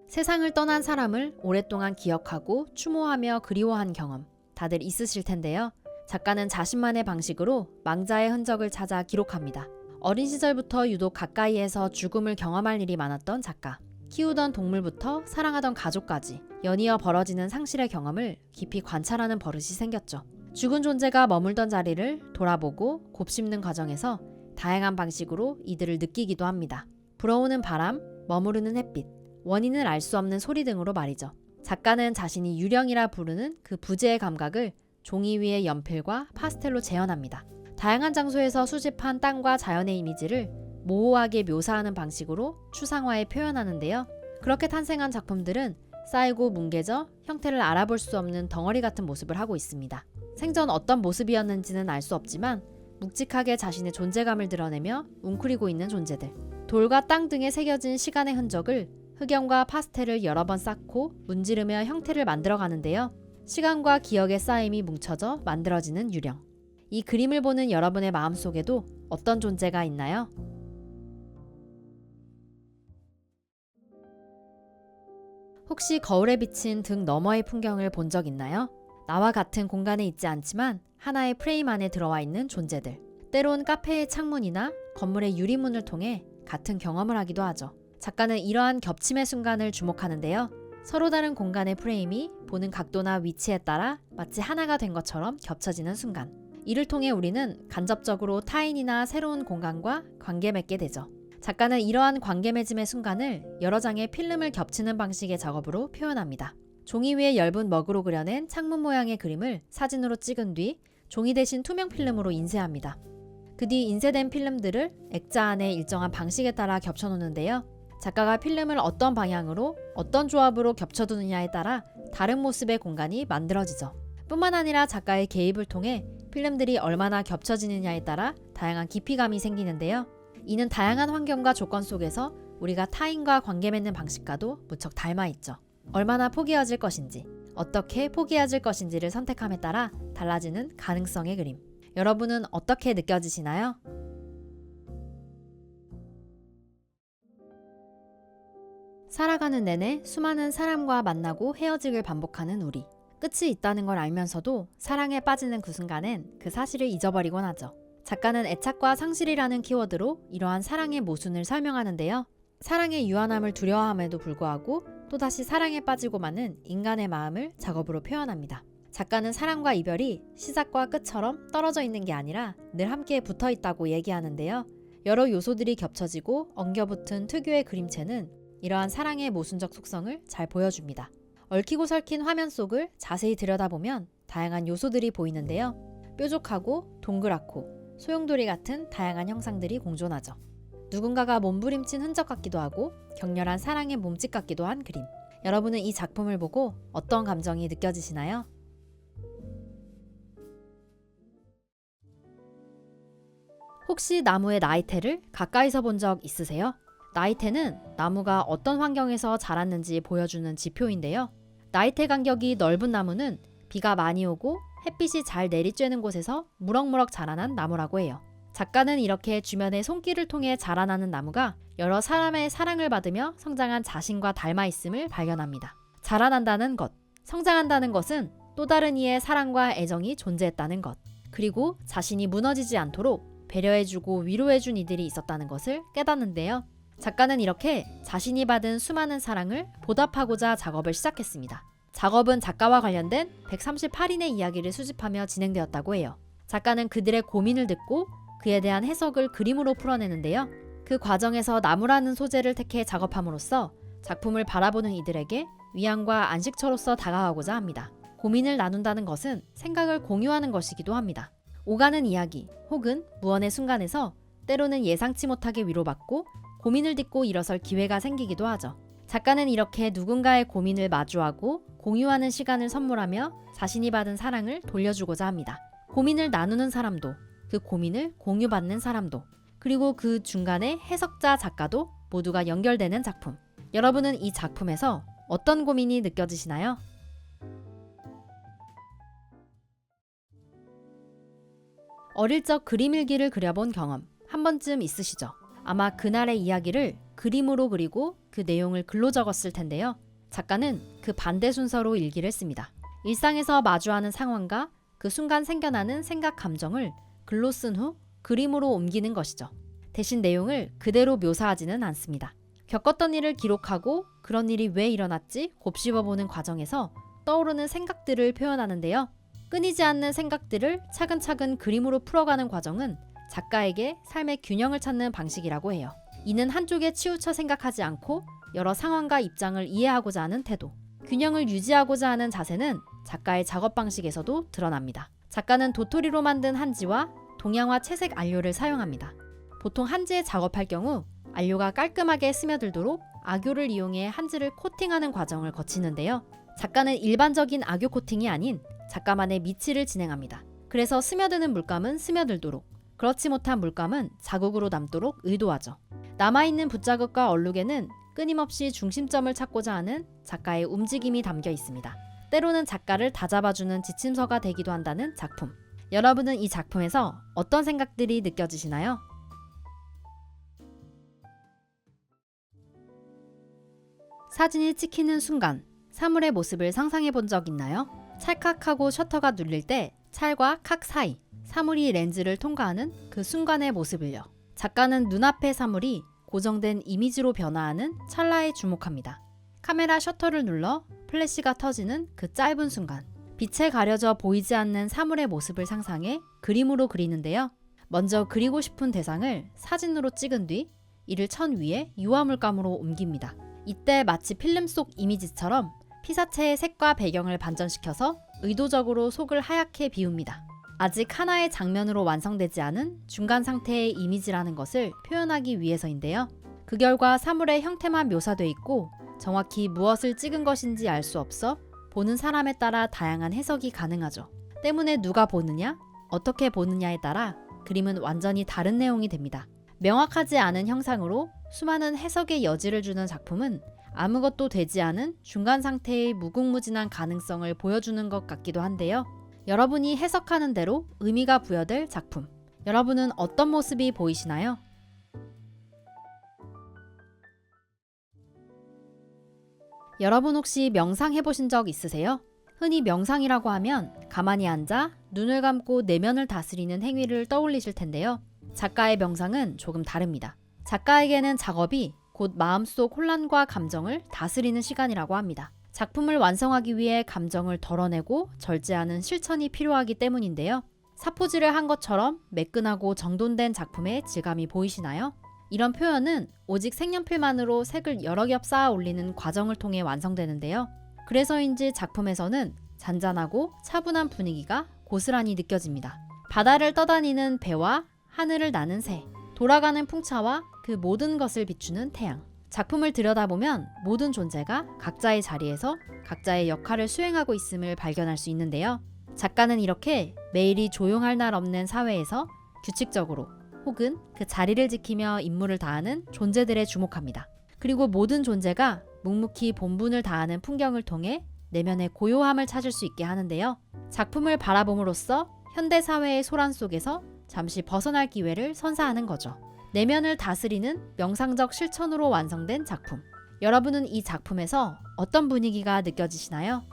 세상을 떠난 사람을 오랫동안 기억하고 추모하며 그리워한 경험 다들 있으실 텐데요. 작가는 자신만의 방식으로 망자의 흔적을 찾아 기록합니다. 어린 시절부터 유독 가까이에서 죽음을 경험할 일이 많았던 작가. 키우던 동물부터 사랑하던 가족까지 연이어 벌어지는 상실의 경험을 깊이 관찰하는 버릇이 생겼죠. 죽은 존재가 머물던 자리를 돌아보고 곱씹는 과정에서 다양한 방식으로 이들을 느끼기도 합니다. 불어오는 바람, 머무르는 햇빛, 원인을 알 수 없는 소리 등으로 말이죠. 작가는 자신이 유령이라 부르는 그 부재의 감각을 종이 위의 연필과 파스텔로 재현합니다. 다양한 장소에서 수집한 땅과 자연의 이미지를 모호하게 묘사하는 방식으로 추상화해 표현하는데요. 그렇게 탄생한 작품들은 쌓이고 뭉개져 형태를 알아볼 수 없는 덩어리 같은 모습을 하고 있습니다. 생전 어떤 모습이었는지는 알 수 없지만 묵직하게 자신의 존재감을 드러내며 웅크리고 있는 존재들. 돌과 땅 등에 새겨진 시간의 흔적을 흑연과 파스텔을 여러 번 쌓고 문지르며 형태를 만들어가는데요. 시간과 기억의 쌓임이 뭉쳐져 만들어지는 유령. 이 그림을 보는 여러분의 마음속에도 어떤 존재가 있나요? 혹시 거울에 비친 등 너머의 풍경을 본 적 있나요? 나와 같은 공간에 있지 않지만 하나의 프레임 안에 들어와 있는 존재들. 때론 카페의 창문이나 건물의 유리문을 통해 같은 경험을 하기도 하죠. 작가는 이러한 겹침의 순간을 주목하는데요. 서로 다른 공간의 프레임이 보는 각도나 위치에 따라 마치 하나가 된 것처럼 겹쳐지는 순간. 이를 통해 우리는 간접적으로 타인이나 새로운 공간과 관계 맺게 되죠. 작가는 이러한 관계 맺음의 순간을 여러 장의 필름을 겹치는 방식의 작업으로 표현합니다. 종이 위에 엷은 먹으로 그려낸 창문 모양의 그림을 사진으로 찍은 뒤 종이 대신 투명 필름으로 인쇄합니다. 그 뒤 인쇄된 필름들을 액자 안에 일정한 방식에 따라 겹쳐놓는데요. 작가가 필름을 어떤 방향으로 어떤 조합으로 겹쳐두느냐에 따라 다른 모습의 공간이 만들어지죠. 뿐만 아니라 작가의 개입을 통해 필름들이 얼마나 겹쳐지느냐에 따라 다양한 깊이감이 생기는데요. 이는 다양한 환경과 조건 속에서 우리가 타인과 관계 맺는 방식과도 무척 닮아있죠. 얼마나 포기해질 것인지, 어떻게 포기해질 것인지를 선택함에 따라 달라지는 가능성의 그림. 여러분은 어떻게 느껴지시나요? 살아가는 내내 수많은 사람과 만나고 헤어지길 반복하는 우리. 끝이 있다는 걸 알면서도 사랑에 빠지는 그 순간엔 그 사실을 잊어버리곤 하죠. 작가는 애착과 상실이라는 키워드로 이러한 사랑의 모순을 설명하는데요. 사랑의 유한함을 두려워함에도 불구하고 또다시 사랑에 빠지고 마는 인간의 마음을 작업으로 표현합니다. 작가는 사랑과 이별이 시작과 끝처럼 떨어져 있는 게 아니라 늘 함께 붙어 있다고 얘기하는데요. 여러 요소들이 겹쳐지고 엉겨붙은 특유의 그림체는 이러한 사랑의 모순적 속성을 잘 보여줍니다. 얽히고 설킨 화면 속을 자세히 들여다보면 다양한 요소들이 보이는데요. 뾰족하고 동그랗고 소용돌이 같은 다양한 형상들이 공존하죠. 누군가가 몸부림친 흔적 같기도 하고 격렬한 사랑의 몸짓 같기도 한 그림. 여러분은 이 작품을 보고 어떤 감정이 느껴지시나요? 혹시 나무의 나이테를 가까이서 본 적 있으세요? 나이테는 나무가 어떤 환경에서 자랐는지 보여주는 지표인데요. 나이테 간격이 넓은 나무는 비가 많이 오고 햇빛이 잘 내리쬐는 곳에서 무럭무럭 자라난 나무라고 해요. 작가는 이렇게 주변의 손길을 통해 자라나는 나무가 여러 사람의 사랑을 받으며 성장한 자신과 닮아 있음을 발견합니다. 자라난다는 것, 성장한다는 것은 또 다른 이의 사랑과 애정이 존재했다는 것, 그리고 자신이 무너지지 않도록 배려해주고 위로해준 이들이 있었다는 것을 깨닫는데요. 작가는 이렇게 자신이 받은 수많은 사랑을 보답하고자 작업을 시작했습니다. 작업은 작가와 관련된 138인의 이야기를 수집하며 진행되었다고 해요. 작가는 그들의 고민을 듣고 그에 대한 해석을 그림으로 풀어내는데요. 그 과정에서 나무라는 소재를 택해 작업함으로써 작품을 바라보는 이들에게 위안과 안식처로서 다가가고자 합니다. 고민을 나눈다는 것은 생각을 공유하는 것이기도 합니다. 오가는 이야기 혹은 무언의 순간에서 때로는 예상치 못하게 위로받고 고민을 딛고 일어설 기회가 생기기도 하죠. 작가는 이렇게 누군가의 고민을 마주하고 공유하는 시간을 선물하며 자신이 받은 사랑을 돌려주고자 합니다. 고민을 나누는 사람도, 그 고민을 공유받는 사람도, 그리고 그 중간에 해석자 작가도 모두가 연결되는 작품. 여러분은 이 작품에서 어떤 고민이 느껴지시나요? 어릴 적 그림 일기를 그려본 경험 한 번쯤 있으시죠? 아마 그날의 이야기를 그림으로 그리고 그 내용을 글로 적었을 텐데요. 작가는 그 반대 순서로 일기를 씁니다. 일상에서 마주하는 상황과 그 순간 생겨나는 생각, 감정을 글로 쓴 후 그림으로 옮기는 것이죠. 대신 내용을 그대로 묘사하지는 않습니다. 겪었던 일을 기록하고 그런 일이 왜 일어났지 곱씹어보는 과정에서 떠오르는 생각들을 표현하는데요. 끊이지 않는 생각들을 차근차근 그림으로 풀어가는 과정은 작가에게 삶의 균형을 찾는 방식이라고 해요. 이는 한쪽에 치우쳐 생각하지 않고 여러 상황과 입장을 이해하고자 하는 태도, 균형을 유지하고자 하는 자세는 작가의 작업 방식에서도 드러납니다. 작가는 도토리로 만든 한지와 동양화 채색 안료를 사용합니다. 보통 한지에 작업할 경우 안료가 깔끔하게 스며들도록 악교를 이용해 한지를 코팅하는 과정을 거치는데요. 작가는 일반적인 악교 코팅이 아닌 작가만의 미치를 진행합니다. 그래서 스며드는 물감은 스며들도록, 그렇지 못한 물감은 자국으로 남도록 의도하죠. 남아있는 붓자국과 얼룩에는 끊임없이 중심점을 찾고자 하는 작가의 움직임이 담겨 있습니다. 때로는 작가를 다잡아주는 지침서가 되기도 한다는 작품. 여러분은 이 작품에서 어떤 생각들이 느껴지시나요? 사진이 찍히는 순간 사물의 모습을 상상해 본 적 있나요? 찰칵하고 셔터가 눌릴 때 찰과 칵 사이 사물이 렌즈를 통과하는 그 순간의 모습을요. 작가는 눈앞의 사물이 고정된 이미지로 변화하는 찰나에 주목합니다. 카메라 셔터를 눌러 플래시가 터지는 그 짧은 순간, 빛에 가려져 보이지 않는 사물의 모습을 상상해 그림으로 그리는데요. 먼저 그리고 싶은 대상을 사진으로 찍은 뒤 이를 천 위에 유화물감으로 옮깁니다. 이때 마치 필름 속 이미지처럼 피사체의 색과 배경을 반전시켜서 의도적으로 속을 하얗게 비웁니다. 아직 하나의 장면으로 완성되지 않은 중간 상태의 이미지라는 것을 표현하기 위해서인데요. 그 결과 사물의 형태만 묘사돼 있고 정확히 무엇을 찍은 것인지 알 수 없어 보는 사람에 따라 다양한 해석이 가능하죠. 때문에 누가 보느냐, 어떻게 보느냐에 따라 그림은 완전히 다른 내용이 됩니다. 명확하지 않은 형상으로 수많은 해석의 여지를 주는 작품은 아무것도 되지 않은 중간 상태의 무궁무진한 가능성을 보여주는 것 같기도 한데요. 여러분이 해석하는 대로 의미가 부여될 작품. 여러분은 어떤 모습이 보이시나요? 여러분 혹시 명상해 보신 적 있으세요? 흔히 명상이라고 하면 가만히 앉아 눈을 감고 내면을 다스리는 행위를 떠올리실 텐데요. 작가의 명상은 조금 다릅니다. 작가에게는 작업이 곧 마음속 혼란과 감정을 다스리는 시간이라고 합니다. 작품을 완성하기 위해 감정을 덜어내고 절제하는 실천이 필요하기 때문인데요. 사포질을 한 것처럼 매끈하고 정돈된 작품의 질감이 보이시나요? 이런 표현은 오직 색연필만으로 색을 여러 겹 쌓아 올리는 과정을 통해 완성되는데요. 그래서인지 작품에서는 잔잔하고 차분한 분위기가 고스란히 느껴집니다. 바다를 떠다니는 배와 하늘을 나는 새, 돌아가는 풍차와 그 모든 것을 비추는 태양. 작품을 들여다보면 모든 존재가 각자의 자리에서 각자의 역할을 수행하고 있음을 발견할 수 있는데요. 작가는 이렇게 매일이 조용할 날 없는 사회에서 규칙적으로 혹은 그 자리를 지키며 임무를 다하는 존재들에 주목합니다. 그리고 모든 존재가 묵묵히 본분을 다하는 풍경을 통해 내면의 고요함을 찾을 수 있게 하는데요. 작품을 바라봄으로써 현대사회의 소란 속에서 잠시 벗어날 기회를 선사하는 거죠. 내면을 다스리는 명상적 실천으로 완성된 작품. 여러분은 이 작품에서 어떤 분위기가 느껴지시나요?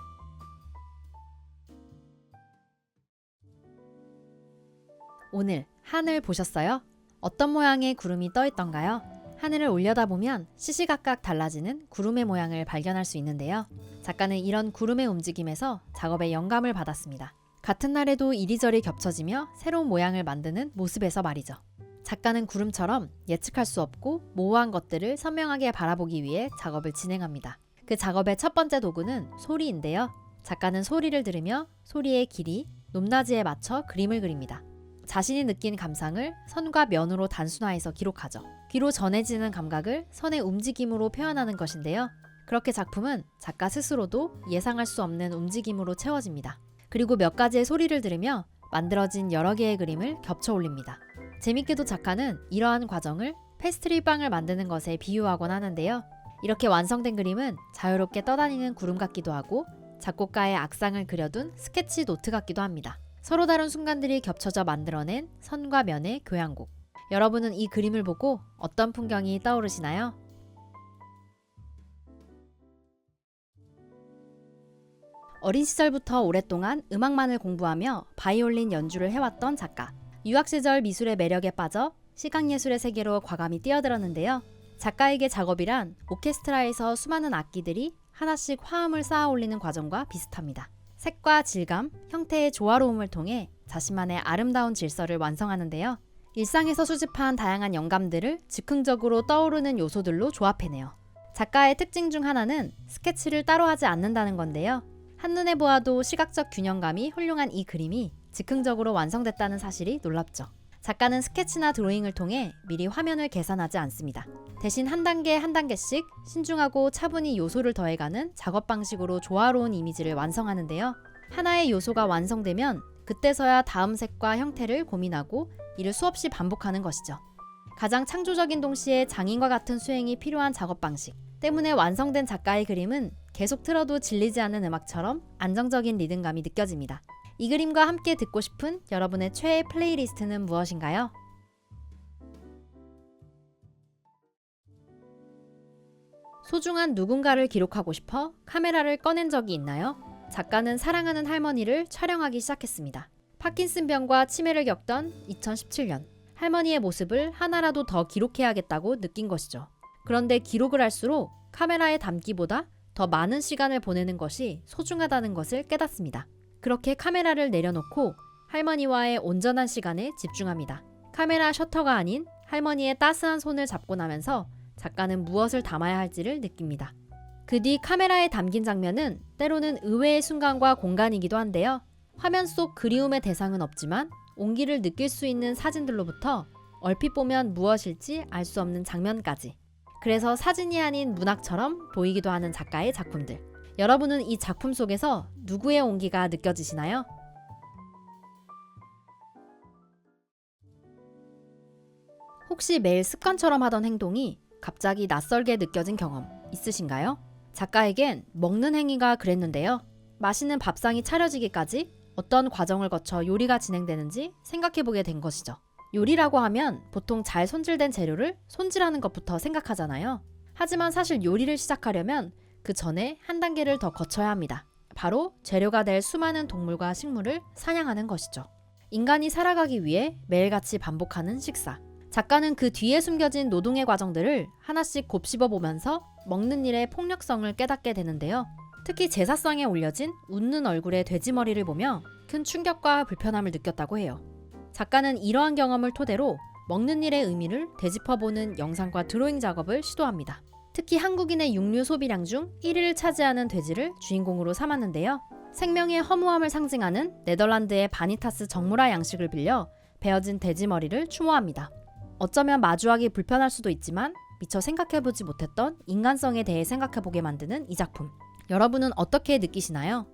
오늘 하늘 보셨어요? 어떤 모양의 구름이 떠 있던가요? 하늘을 올려다보면 시시각각 달라지는 구름의 모양을 발견할 수 있는데요. 작가는 이런 구름의 움직임에서 작업에 영감을 받았습니다. 같은 날에도 이리저리 겹쳐지며 새로운 모양을 만드는 모습에서 말이죠. 작가는 구름처럼 예측할 수 없고 모호한 것들을 선명하게 바라보기 위해 작업을 진행합니다. 그 작업의 첫 번째 도구는 소리인데요. 작가는 소리를 들으며 소리의 길이, 높낮이에 맞춰 그림을 그립니다. 자신이 느낀 감상을 선과 면으로 단순화해서 기록하죠. 귀로 전해지는 감각을 선의 움직임으로 표현하는 것인데요. 그렇게 작품은 작가 스스로도 예상할 수 없는 움직임으로 채워집니다. 그리고 몇 가지의 소리를 들으며 만들어진 여러 개의 그림을 겹쳐 올립니다. 재밌게도 작가는 이러한 과정을 페스트리 빵을 만드는 것에 비유하곤 하는데요. 이렇게 완성된 그림은 자유롭게 떠다니는 구름 같기도 하고 작곡가의 악상을 그려둔 스케치 노트 같기도 합니다. 서로 다른 순간들이 겹쳐져 만들어낸 선과 면의 교향곡. 여러분은 이 그림을 보고 어떤 풍경이 떠오르시나요? 어린 시절부터 오랫동안 음악만을 공부하며 바이올린 연주를 해왔던 작가. 유학 시절 미술의 매력에 빠져 시각예술의 세계로 과감히 뛰어들었는데요. 작가에게 작업이란 오케스트라에서 수많은 악기들이 하나씩 화음을 쌓아 올리는 과정과 비슷합니다. 색과 질감, 형태의 조화로움을 통해 자신만의 아름다운 질서를 완성하는데요. 일상에서 수집한 다양한 영감들을 즉흥적으로 떠오르는 요소들로 조합해내요. 작가의 특징 중 하나는 스케치를 따로 하지 않는다는 건데요. 한눈에 보아도 시각적 균형감이 훌륭한 이 그림이 즉흥적으로 완성됐다는 사실이 놀랍죠. 작가는 스케치나 드로잉을 통해 미리 화면을 계산하지 않습니다. 대신 한 단계 한 단계씩 신중하고 차분히 요소를 더해가는 작업 방식으로 조화로운 이미지를 완성하는데요. 하나의 요소가 완성되면 그때서야 다음 색과 형태를 고민하고 이를 수없이 반복하는 것이죠. 가장 창조적인 동시에 장인과 같은 수행이 필요한 작업 방식 때문에 완성된 작가의 그림은 계속 틀어도 질리지 않는 음악처럼 안정적인 리듬감이 느껴집니다. 이 그림과 함께 듣고 싶은 여러분의 최애 플레이리스트는 무엇인가요? 소중한 누군가를 기록하고 싶어 카메라를 꺼낸 적이 있나요? 작가는 사랑하는 할머니를 촬영하기 시작했습니다. 파킨슨병과 치매를 겪던 2017년, 할머니의 모습을 하나라도 더 기록해야겠다고 느낀 것이죠. 그런데 기록을 할수록 카메라에 담기보다 더 많은 시간을 보내는 것이 소중하다는 것을 깨닫습니다. 그렇게 카메라를 내려놓고 할머니와의 온전한 시간에 집중합니다. 카메라 셔터가 아닌 할머니의 따스한 손을 잡고 나면서 작가는 무엇을 담아야 할지를 느낍니다. 그 뒤 카메라에 담긴 장면은 때로는 의외의 순간과 공간이기도 한데요. 화면 속 그리움의 대상은 없지만 온기를 느낄 수 있는 사진들로부터 얼핏 보면 무엇일지 알 수 없는 장면까지. 그래서 사진이 아닌 문학처럼 보이기도 하는 작가의 작품들. 여러분은 이 작품 속에서 누구의 온기가 느껴지시나요? 혹시 매일 습관처럼 하던 행동이 갑자기 낯설게 느껴진 경험 있으신가요? 작가에겐 먹는 행위가 그랬는데요. 맛있는 밥상이 차려지기까지 어떤 과정을 거쳐 요리가 진행되는지 생각해보게 된 것이죠. 요리라고 하면 보통 잘 손질된 재료를 손질하는 것부터 생각하잖아요. 하지만 사실 요리를 시작하려면 그 전에 한 단계를 더 거쳐야 합니다. 바로 재료가 될 수많은 동물과 식물을 사냥하는 것이죠. 인간이 살아가기 위해 매일같이 반복하는 식사. 작가는 그 뒤에 숨겨진 노동의 과정들을 하나씩 곱씹어 보면서 먹는 일의 폭력성을 깨닫게 되는데요. 특히 제사상에 올려진 웃는 얼굴의 돼지머리를 보며 큰 충격과 불편함을 느꼈다고 해요. 작가는 이러한 경험을 토대로 먹는 일의 의미를 되짚어보는 영상과 드로잉 작업을 시도합니다. 특히 한국인의 육류 소비량 중 1위를 차지하는 돼지를 주인공으로 삼았는데요. 생명의 허무함을 상징하는 네덜란드의 바니타스 정물화 양식을 빌려 베어진 돼지 머리를 추모합니다. 어쩌면 마주하기 불편할 수도 있지만 미처 생각해보지 못했던 인간성에 대해 생각해보게 만드는 이 작품. 여러분은 어떻게 느끼시나요?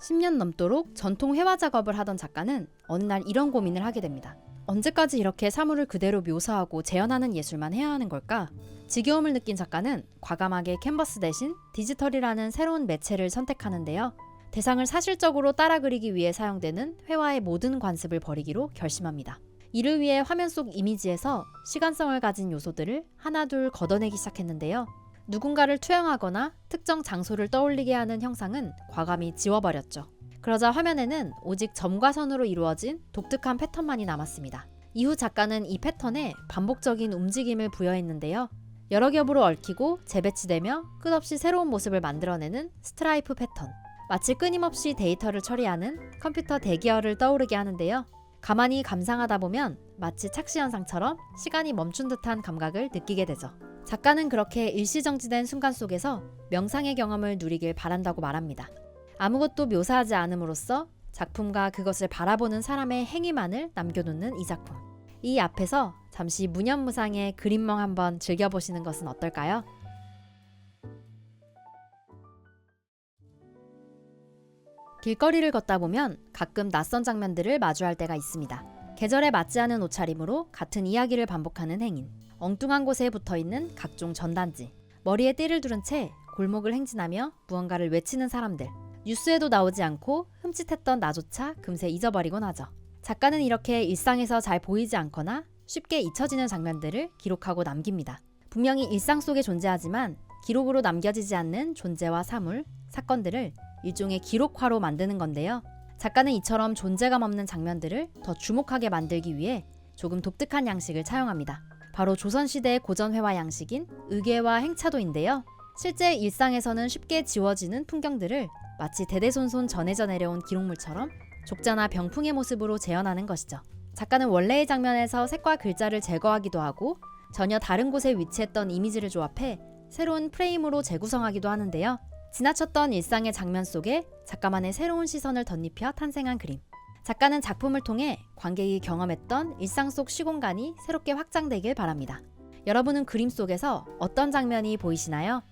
(10년) 넘도록 전통 회화 작업을 하던 작가는 어느 날 이런 고민을 하게 됩니다. 언제까지 이렇게 사물을 그대로 묘사하고 재현하는 예술만 해야 하는 걸까? 지겨움을 느낀 작가는 과감하게 캔버스 대신 디지털이라는 새로운 매체를 선택하는데요. 대상을 사실적으로 따라 그리기 위해 사용되는 회화의 모든 관습을 버리기로 결심합니다. 이를 위해 화면 속 이미지에서 시간성을 가진 요소들을 하나둘 걷어내기 시작했는데요. 누군가를 투영하거나 특정 장소를 떠올리게 하는 형상은 과감히 지워버렸죠. 그러자 화면에는 오직 점과 선으로 이루어진 독특한 패턴만이 남았습니다. 이후 작가는 이 패턴에 반복적인 움직임을 부여했는데요. 여러 겹으로 얽히고 재배치되며 끝없이 새로운 모습을 만들어내는 스트라이프 패턴. 마치 끊임없이 데이터를 처리하는 컴퓨터 대기열을 떠오르게 하는데요. 가만히 감상하다 보면 마치 착시 현상처럼 시간이 멈춘 듯한 감각을 느끼게 되죠. 작가는 그렇게 일시정지된 순간 속에서 명상의 경험을 누리길 바란다고 말합니다. 아무것도 묘사하지 않음으로써 작품과 그것을 바라보는 사람의 행위만을 남겨놓는 이 작품. 이 앞에서 잠시 무념무상의 그림멍 한번 즐겨보시는 것은 어떨까요? 길거리를 걷다 보면 가끔 낯선 장면들을 마주할 때가 있습니다. 계절에 맞지 않은 옷차림으로 같은 이야기를 반복하는 행인, 엉뚱한 곳에 붙어있는 각종 전단지, 머리에 띠를 두른 채 골목을 행진하며 무언가를 외치는 사람들, 뉴스에도 나오지 않고 흠칫했던 나조차 금세 잊어버리곤 하죠. 작가는 이렇게 일상에서 잘 보이지 않거나 쉽게 잊혀지는 장면들을 기록하고 남깁니다. 분명히 일상 속에 존재하지만 기록으로 남겨지지 않는 존재와 사물, 사건들을 일종의 기록화로 만드는 건데요. 작가는 이처럼 존재감 없는 장면들을 더 주목하게 만들기 위해 조금 독특한 양식을 차용합니다. 바로 조선시대의 고전회화 양식인 의궤와 행차도인데요. 실제 일상에서는 쉽게 지워지는 풍경들을 마치 대대손손 전해져 내려온 기록물처럼 족자나 병풍의 모습으로 재현하는 것이죠. 작가는 원래의 장면에서 색과 글자를 제거하기도 하고 전혀 다른 곳에 위치했던 이미지를 조합해 새로운 프레임으로 재구성하기도 하는데요. 지나쳤던 일상의 장면 속에 작가만의 새로운 시선을 덧입혀 탄생한 그림. 작가는 작품을 통해 관객이 경험했던 일상 속 시공간이 새롭게 확장되길 바랍니다. 여러분은 그림 속에서 어떤 장면이 보이시나요?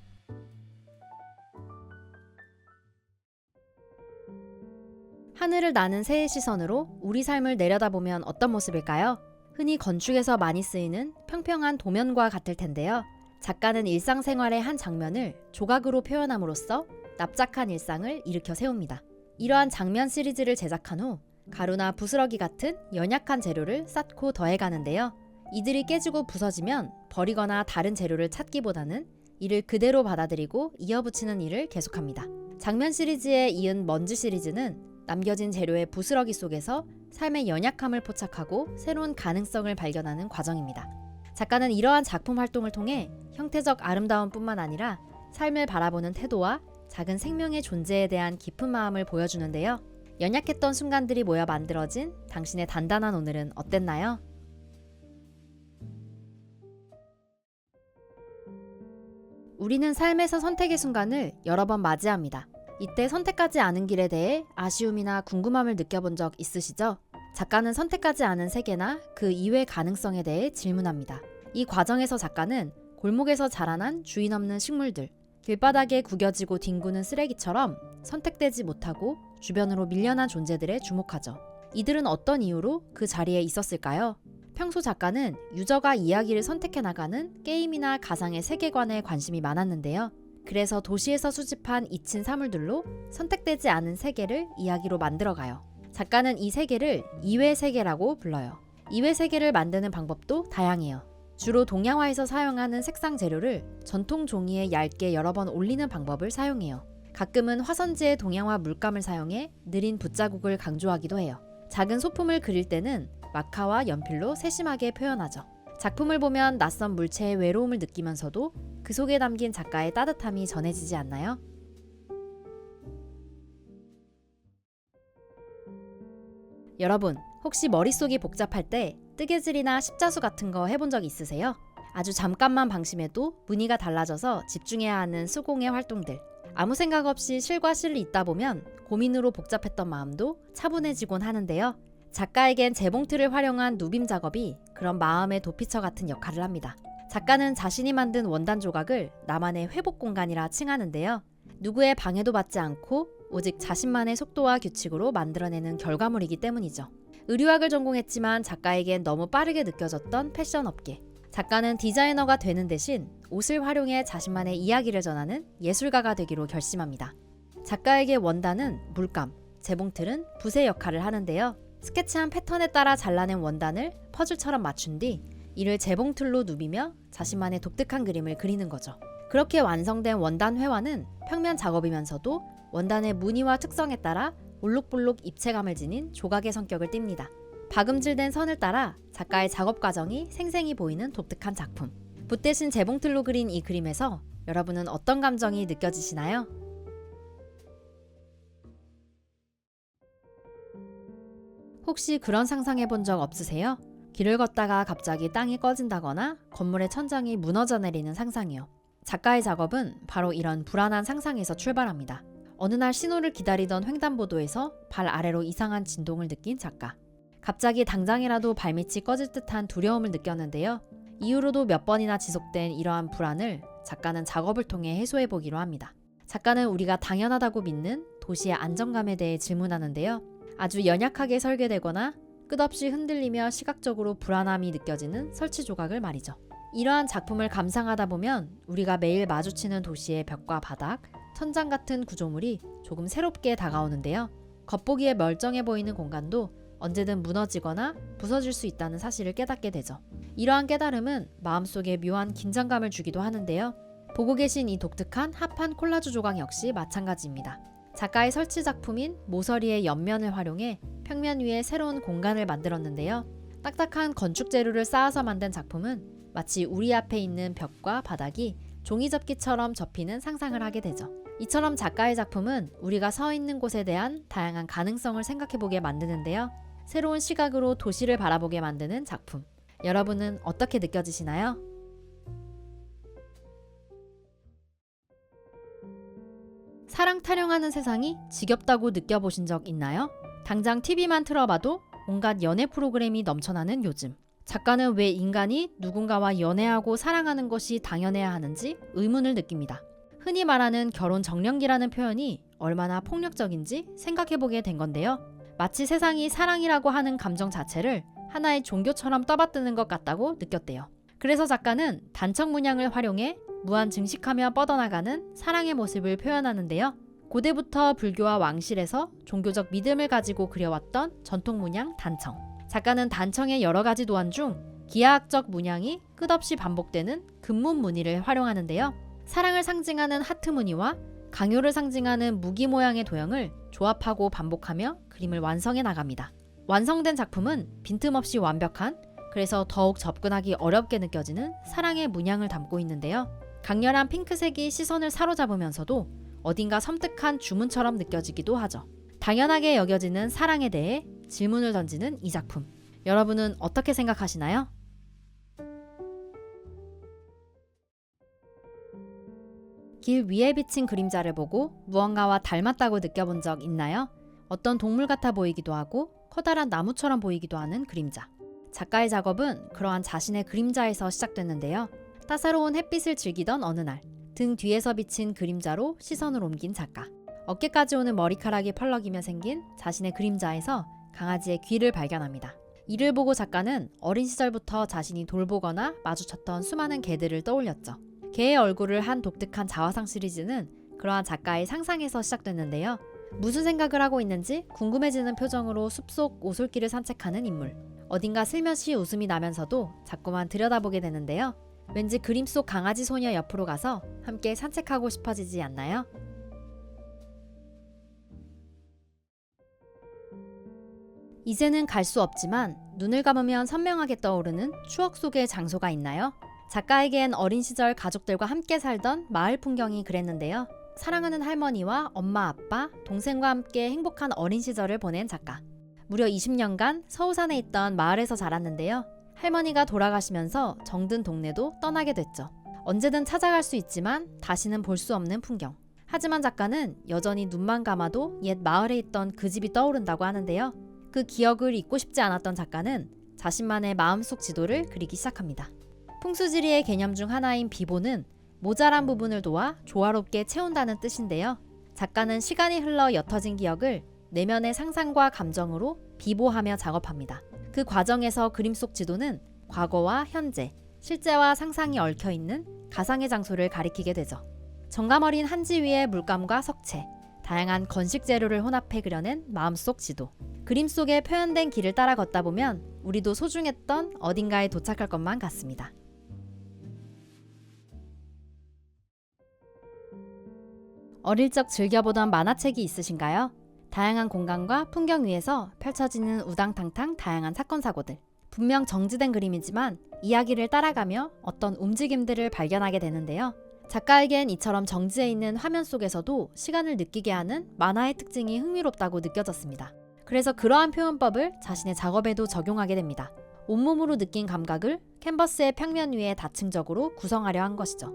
하늘을 나는 새의 시선으로 우리 삶을 내려다보면 어떤 모습일까요? 흔히 건축에서 많이 쓰이는 평평한 도면과 같을 텐데요. 작가는 일상생활의 한 장면을 조각으로 표현함으로써 납작한 일상을 일으켜 세웁니다. 이러한 장면 시리즈를 제작한 후 가루나 부스러기 같은 연약한 재료를 쌓고 더해가는데요. 이들이 깨지고 부서지면 버리거나 다른 재료를 찾기보다는 이를 그대로 받아들이고 이어붙이는 일을 계속합니다. 장면 시리즈에 이은 먼지 시리즈는 남겨진 재료의 부스러기 속에서 삶의 연약함을 포착하고 새로운 가능성을 발견하는 과정입니다. 작가는 이러한 작품 활동을 통해 형태적 아름다움뿐만 아니라 삶을 바라보는 태도와 작은 생명의 존재에 대한 깊은 마음을 보여주는데요. 연약했던 순간들이 모여 만들어진 당신의 단단한 오늘은 어땠나요? 우리는 삶에서 선택의 순간을 여러 번 맞이합니다. 이때 선택하지 않은 길에 대해 아쉬움이나 궁금함을 느껴본 적 있으시죠? 작가는 선택하지 않은 세계나 그 이외 가능성에 대해 질문합니다. 이 과정에서 작가는 골목에서 자라난 주인 없는 식물들, 길바닥에 구겨지고 뒹구는 쓰레기처럼 선택되지 못하고 주변으로 밀려난 존재들에 주목하죠. 이들은 어떤 이유로 그 자리에 있었을까요? 평소 작가는 유저가 이야기를 선택해 나가는 게임이나 가상의 세계관에 관심이 많았는데요. 그래서 도시에서 수집한 잊힌 사물들로 선택되지 않은 세계를 이야기로 만들어가요. 작가는 이 세계를 이외 세계라고 불러요. 이외 세계를 만드는 방법도 다양해요. 주로 동양화에서 사용하는 색상 재료를 전통 종이에 얇게 여러 번 올리는 방법을 사용해요. 가끔은 화선지의 동양화 물감을 사용해 느린 붓자국을 강조하기도 해요. 작은 소품을 그릴 때는 마카와 연필로 세심하게 표현하죠. 작품을 보면 낯선 물체의 외로움을 느끼면서도 그 속에 담긴 작가의 따뜻함이 전해지지 않나요? 여러분, 혹시 머릿속이 복잡할 때 뜨개질이나 십자수 같은 거 해본 적 있으세요? 아주 잠깐만 방심해도 무늬가 달라져서 집중해야 하는 수공예 활동들. 아무 생각 없이 실과 실을 잇다 보면 고민으로 복잡했던 마음도 차분해지곤 하는데요. 작가에겐 재봉틀을 활용한 누빔 작업이 그런 마음의 도피처 같은 역할을 합니다. 작가는 자신이 만든 원단 조각을 나만의 회복 공간이라 칭하는데요. 누구의 방해도 받지 않고 오직 자신만의 속도와 규칙으로 만들어내는 결과물이기 때문이죠. 의류학을 전공했지만 작가에겐 너무 빠르게 느껴졌던 패션 업계. 작가는 디자이너가 되는 대신 옷을 활용해 자신만의 이야기를 전하는 예술가가 되기로 결심합니다. 작가에게 원단은 물감, 재봉틀은 붓의 역할을 하는데요. 스케치한 패턴에 따라 잘라낸 원단을 퍼즐처럼 맞춘 뒤 이를 재봉틀로 누비며 자신만의 독특한 그림을 그리는 거죠. 그렇게 완성된 원단 회화는 평면 작업이면서도 원단의 무늬와 특성에 따라 올록볼록 입체감을 지닌 조각의 성격을 띱니다. 박음질된 선을 따라 작가의 작업 과정이 생생히 보이는 독특한 작품. 붓 대신 재봉틀로 그린 이 그림에서 여러분은 어떤 감정이 느껴지시나요? 혹시 그런 상상해 본 적 없으세요? 길을 걷다가 갑자기 땅이 꺼진다거나 건물의 천장이 무너져 내리는 상상이요. 작가의 작업은 바로 이런 불안한 상상에서 출발합니다. 어느 날 신호를 기다리던 횡단보도에서 발 아래로 이상한 진동을 느낀 작가. 갑자기 당장이라도 발밑이 꺼질 듯한 두려움을 느꼈는데요. 이후로도 몇 번이나 지속된 이러한 불안을 작가는 작업을 통해 해소해 보기로 합니다. 작가는 우리가 당연하다고 믿는 도시의 안정감에 대해 질문하는데요. 아주 연약하게 설계되거나 끝없이 흔들리며 시각적으로 불안함이 느껴지는 설치 조각을 말이죠. 이러한 작품을 감상하다 보면 우리가 매일 마주치는 도시의 벽과 바닥, 천장 같은 구조물이 조금 새롭게 다가오는데요. 겉보기에 멀쩡해 보이는 공간도 언제든 무너지거나 부서질 수 있다는 사실을 깨닫게 되죠. 이러한 깨달음은 마음속에 묘한 긴장감을 주기도 하는데요. 보고 계신 이 독특한 합판 콜라주 조각 역시 마찬가지입니다. 작가의 설치 작품인 모서리의 옆면을 활용해 평면 위에 새로운 공간을 만들었는데요. 딱딱한 건축 재료를 쌓아서 만든 작품은 마치 우리 앞에 있는 벽과 바닥이 종이접기처럼 접히는 상상을 하게 되죠. 이처럼 작가의 작품은 우리가 서 있는 곳에 대한 다양한 가능성을 생각해보게 만드는데요. 새로운 시각으로 도시를 바라보게 만드는 작품. 여러분은 어떻게 느껴지시나요? 사랑 타령하는 세상이 지겹다고 느껴보신 적 있나요? 당장 TV만 틀어봐도 온갖 연애 프로그램이 넘쳐나는 요즘. 작가는 왜 인간이 누군가와 연애하고 사랑하는 것이 당연해야 하는지 의문을 느낍니다. 흔히 말하는 결혼 정령기라는 표현이 얼마나 폭력적인지 생각해보게 된 건데요. 마치 세상이 사랑이라고 하는 감정 자체를 하나의 종교처럼 떠받드는 것 같다고 느꼈대요. 그래서 작가는 단청 문양을 활용해 무한 증식하며 뻗어나가는 사랑의 모습을 표현하는데요. 고대부터 불교와 왕실에서 종교적 믿음을 가지고 그려왔던 전통 문양 단청. 작가는 단청의 여러 가지 도안 중 기하학적 문양이 끝없이 반복되는 금문 무늬를 활용하는데요. 사랑을 상징하는 하트 무늬와 강요를 상징하는 무기 모양의 도형을 조합하고 반복하며 그림을 완성해 나갑니다. 완성된 작품은 빈틈없이 완벽한, 그래서 더욱 접근하기 어렵게 느껴지는 사랑의 문양을 담고 있는데요. 강렬한 핑크색이 시선을 사로잡으면서도 어딘가 섬뜩한 주문처럼 느껴지기도 하죠. 당연하게 여겨지는 사랑에 대해 질문을 던지는 이 작품. 여러분은 어떻게 생각하시나요? 길 위에 비친 그림자를 보고 무언가와 닮았다고 느껴본 적 있나요? 어떤 동물 같아 보이기도 하고 커다란 나무처럼 보이기도 하는 그림자. 작가의 작업은 그러한 자신의 그림자에서 시작됐는데요. 따사로운 햇빛을 즐기던 어느 날, 등 뒤에서 비친 그림자로 시선을 옮긴 작가. 어깨까지 오는 머리카락이 펄럭이며 생긴 자신의 그림자에서 강아지의 귀를 발견합니다. 이를 보고 작가는 어린 시절부터 자신이 돌보거나 마주쳤던 수많은 개들을 떠올렸죠. 개의 얼굴을 한 독특한 자화상 시리즈는 그러한 작가의 상상에서 시작됐는데요. 무슨 생각을 하고 있는지 궁금해지는 표정으로 숲속 오솔길을 산책하는 인물. 어딘가 슬며시 웃음이 나면서도 자꾸만 들여다보게 되는데요. 왠지 그림 속 강아지 소녀 옆으로 가서 함께 산책하고 싶어지지 않나요? 이제는 갈 수 없지만 눈을 감으면 선명하게 떠오르는 추억 속의 장소가 있나요? 작가에겐 어린 시절 가족들과 함께 살던 마을 풍경이 그랬는데요. 사랑하는 할머니와 엄마, 아빠, 동생과 함께 행복한 어린 시절을 보낸 작가. 무려 20년간 서우산에 있던 마을에서 자랐는데요. 할머니가 돌아가시면서 정든 동네도 떠나게 됐죠. 언제든 찾아갈 수 있지만 다시는 볼 수 없는 풍경. 하지만 작가는 여전히 눈만 감아도 옛 마을에 있던 그 집이 떠오른다고 하는데요. 그 기억을 잊고 싶지 않았던 작가는 자신만의 마음속 지도를 그리기 시작합니다. 풍수지리의 개념 중 하나인 비보는 모자란 부분을 도와 조화롭게 채운다는 뜻인데요. 작가는 시간이 흘러 옅어진 기억을 내면의 상상과 감정으로 비보하며 작업합니다. 그 과정에서 그림 속 지도는 과거와 현재, 실제와 상상이 얽혀있는 가상의 장소를 가리키게 되죠. 정감 어린 한지 위에 물감과 석체, 다양한 건식 재료를 혼합해 그려낸 마음속 지도. 그림 속에 표현된 길을 따라 걷다 보면 우리도 소중했던 어딘가에 도착할 것만 같습니다. 어릴 적 즐겨보던 만화책이 있으신가요? 다양한 공간과 풍경 위에서 펼쳐지는 우당탕탕 다양한 사건 사고들. 분명 정지된 그림이지만 이야기를 따라가며 어떤 움직임들을 발견하게 되는데요. 작가에겐 이처럼 정지해 있는 화면 속에서도 시간을 느끼게 하는 만화의 특징이 흥미롭다고 느껴졌습니다. 그래서 그러한 표현법을 자신의 작업에도 적용하게 됩니다. 온몸으로 느낀 감각을 캔버스의 평면 위에 다층적으로 구성하려 한 것이죠.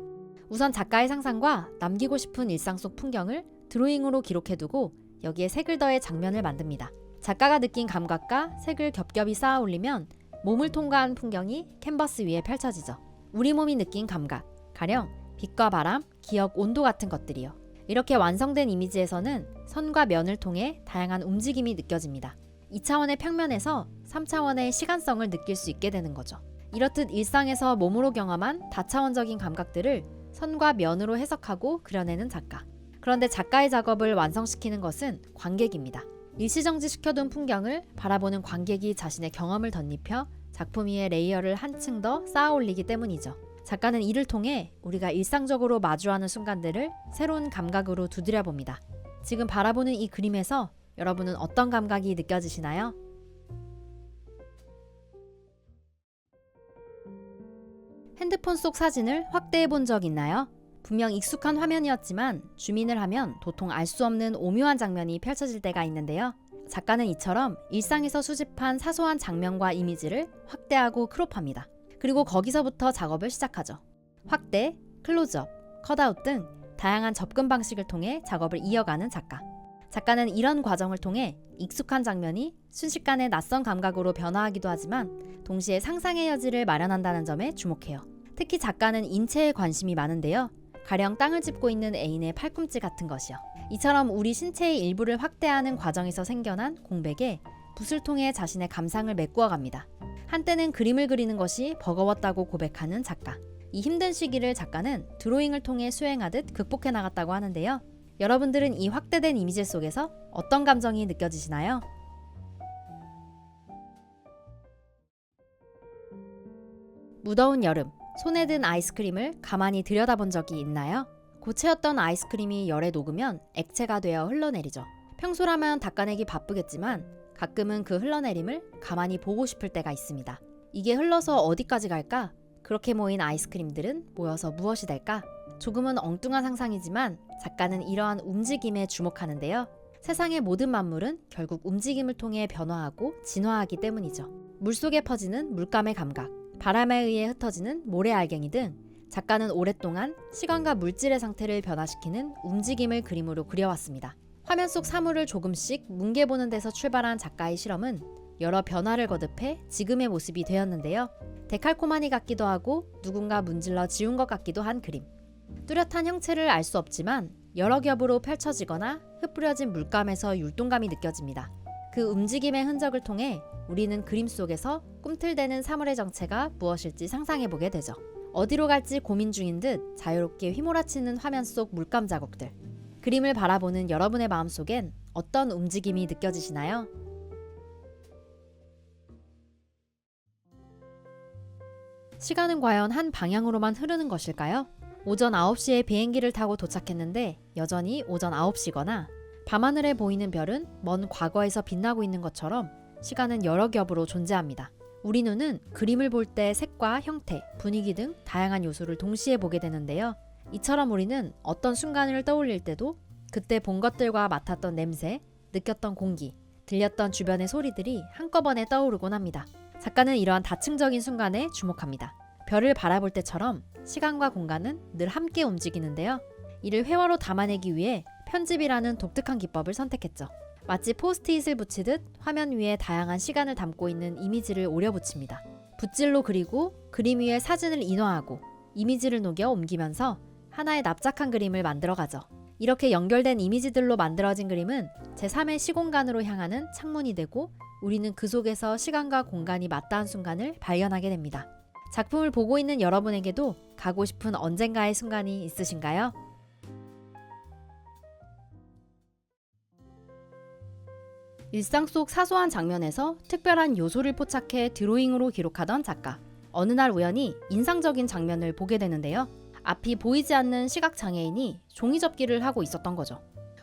우선 작가의 상상과 남기고 싶은 일상 속 풍경을 드로잉으로 기록해두고 여기에 색을 더해 장면을 만듭니다. 작가가 느낀 감각과 색을 겹겹이 쌓아 올리면 몸을 통과한 풍경이 캔버스 위에 펼쳐지죠. 우리 몸이 느낀 감각, 가령 빛과 바람, 기억, 온도 같은 것들이요. 이렇게 완성된 이미지에서는 선과 면을 통해 다양한 움직임이 느껴집니다. 2차원의 평면에서 3차원의 시간성을 느낄 수 있게 되는 거죠. 이렇듯 일상에서 몸으로 경험한 다차원적인 감각들을 선과 면으로 해석하고 그려내는 작가. 그런데 작가의 작업을 완성시키는 것은 관객입니다. 일시정지시켜둔 풍경을 바라보는 관객이 자신의 경험을 덧입혀 작품 위에 레이어를 한층 더 쌓아 올리기 때문이죠. 작가는 이를 통해 우리가 일상적으로 마주하는 순간들을 새로운 감각으로 두드려봅니다. 지금 바라보는 이 그림에서 여러분은 어떤 감각이 느껴지시나요? 핸드폰 속 사진을 확대해 본 적 있나요? 분명 익숙한 화면이었지만 줌인을 하면 도통 알 수 없는 오묘한 장면이 펼쳐질 때가 있는데요. 작가는 이처럼 일상에서 수집한 사소한 장면과 이미지를 확대하고 크롭합니다. 그리고 거기서부터 작업을 시작하죠. 확대, 클로즈업, 컷아웃 등 다양한 접근 방식을 통해 작업을 이어가는 작가. 작가는 이런 과정을 통해 익숙한 장면이 순식간에 낯선 감각으로 변화하기도 하지만 동시에 상상의 여지를 마련한다는 점에 주목해요. 특히 작가는 인체에 관심이 많은데요. 가령 땅을 짚고 있는 애인의 팔꿈치 같은 것이요. 이처럼 우리 신체의 일부를 확대하는 과정에서 생겨난 공백에 붓을 통해 자신의 감상을 메꾸어 갑니다. 한때는 그림을 그리는 것이 버거웠다고 고백하는 작가. 이 힘든 시기를 작가는 드로잉을 통해 수행하듯 극복해 나갔다고 하는데요. 여러분들은 이 확대된 이미지 속에서 어떤 감정이 느껴지시나요? 무더운 여름, 손에 든 아이스크림을 가만히 들여다본 적이 있나요? 고체였던 아이스크림이 열에 녹으면 액체가 되어 흘러내리죠. 평소라면 닦아내기 바쁘겠지만 가끔은 그 흘러내림을 가만히 보고 싶을 때가 있습니다. 이게 흘러서 어디까지 갈까? 그렇게 모인 아이스크림들은 모여서 무엇이 될까? 조금은 엉뚱한 상상이지만 작가는 이러한 움직임에 주목하는데요. 세상의 모든 만물은 결국 움직임을 통해 변화하고 진화하기 때문이죠. 물속에 퍼지는 물감의 감각, 바람에 의해 흩어지는 모래알갱이 등 작가는 오랫동안 시간과 물질의 상태를 변화시키는 움직임을 그림으로 그려왔습니다. 화면 속 사물을 조금씩 뭉개보는 데서 출발한 작가의 실험은 여러 변화를 거듭해 지금의 모습이 되었는데요. 데칼코마니 같기도 하고 누군가 문질러 지운 것 같기도 한 그림. 뚜렷한 형체를 알 수 없지만 여러 겹으로 펼쳐지거나 흩뿌려진 물감에서 율동감이 느껴집니다. 그 움직임의 흔적을 통해 우리는 그림 속에서 꿈틀대는 사물의 정체가 무엇일지 상상해보게 되죠. 어디로 갈지 고민 중인 듯 자유롭게 휘몰아치는 화면 속 물감 자국들. 그림을 바라보는 여러분의 마음속엔 어떤 움직임이 느껴지시나요? 시간은 과연 한 방향으로만 흐르는 것일까요? 오전 9시에 비행기를 타고 도착했는데 여전히 오전 9시거나 밤하늘에 보이는 별은 먼 과거에서 빛나고 있는 것처럼 시간은 여러 겹으로 존재합니다. 우리 눈은 그림을 볼 때 색과 형태, 분위기 등 다양한 요소를 동시에 보게 되는데요. 이처럼 우리는 어떤 순간을 떠올릴 때도 그때 본 것들과 맡았던 냄새, 느꼈던 공기, 들렸던 주변의 소리들이 한꺼번에 떠오르곤 합니다. 작가는 이러한 다층적인 순간에 주목합니다. 별을 바라볼 때처럼 시간과 공간은 늘 함께 움직이는데요. 이를 회화로 담아내기 위해 편집이라는 독특한 기법을 선택했죠. 마치 포스트잇을 붙이듯 화면 위에 다양한 시간을 담고 있는 이미지를 오려붙입니다. 붓질로 그리고 그림 위에 사진을 인화하고 이미지를 녹여 옮기면서 하나의 납작한 그림을 만들어가죠. 이렇게 연결된 이미지들로 만들어진 그림은 제3의 시공간으로 향하는 창문이 되고 우리는 그 속에서 시간과 공간이 맞닿은 순간을 발견하게 됩니다. 작품을 보고 있는 여러분에게도 가고 싶은 언젠가의 순간이 있으신가요? 일상 속 사소한 장면에서 특별한 요소를 포착해 드로잉으로 기록하던 작가. 어느 날 우연히 인상적인 장면을 보게 되는데요. 앞이 보이지 않는 시각장애인이 종이접기를 하고 있었던 거죠.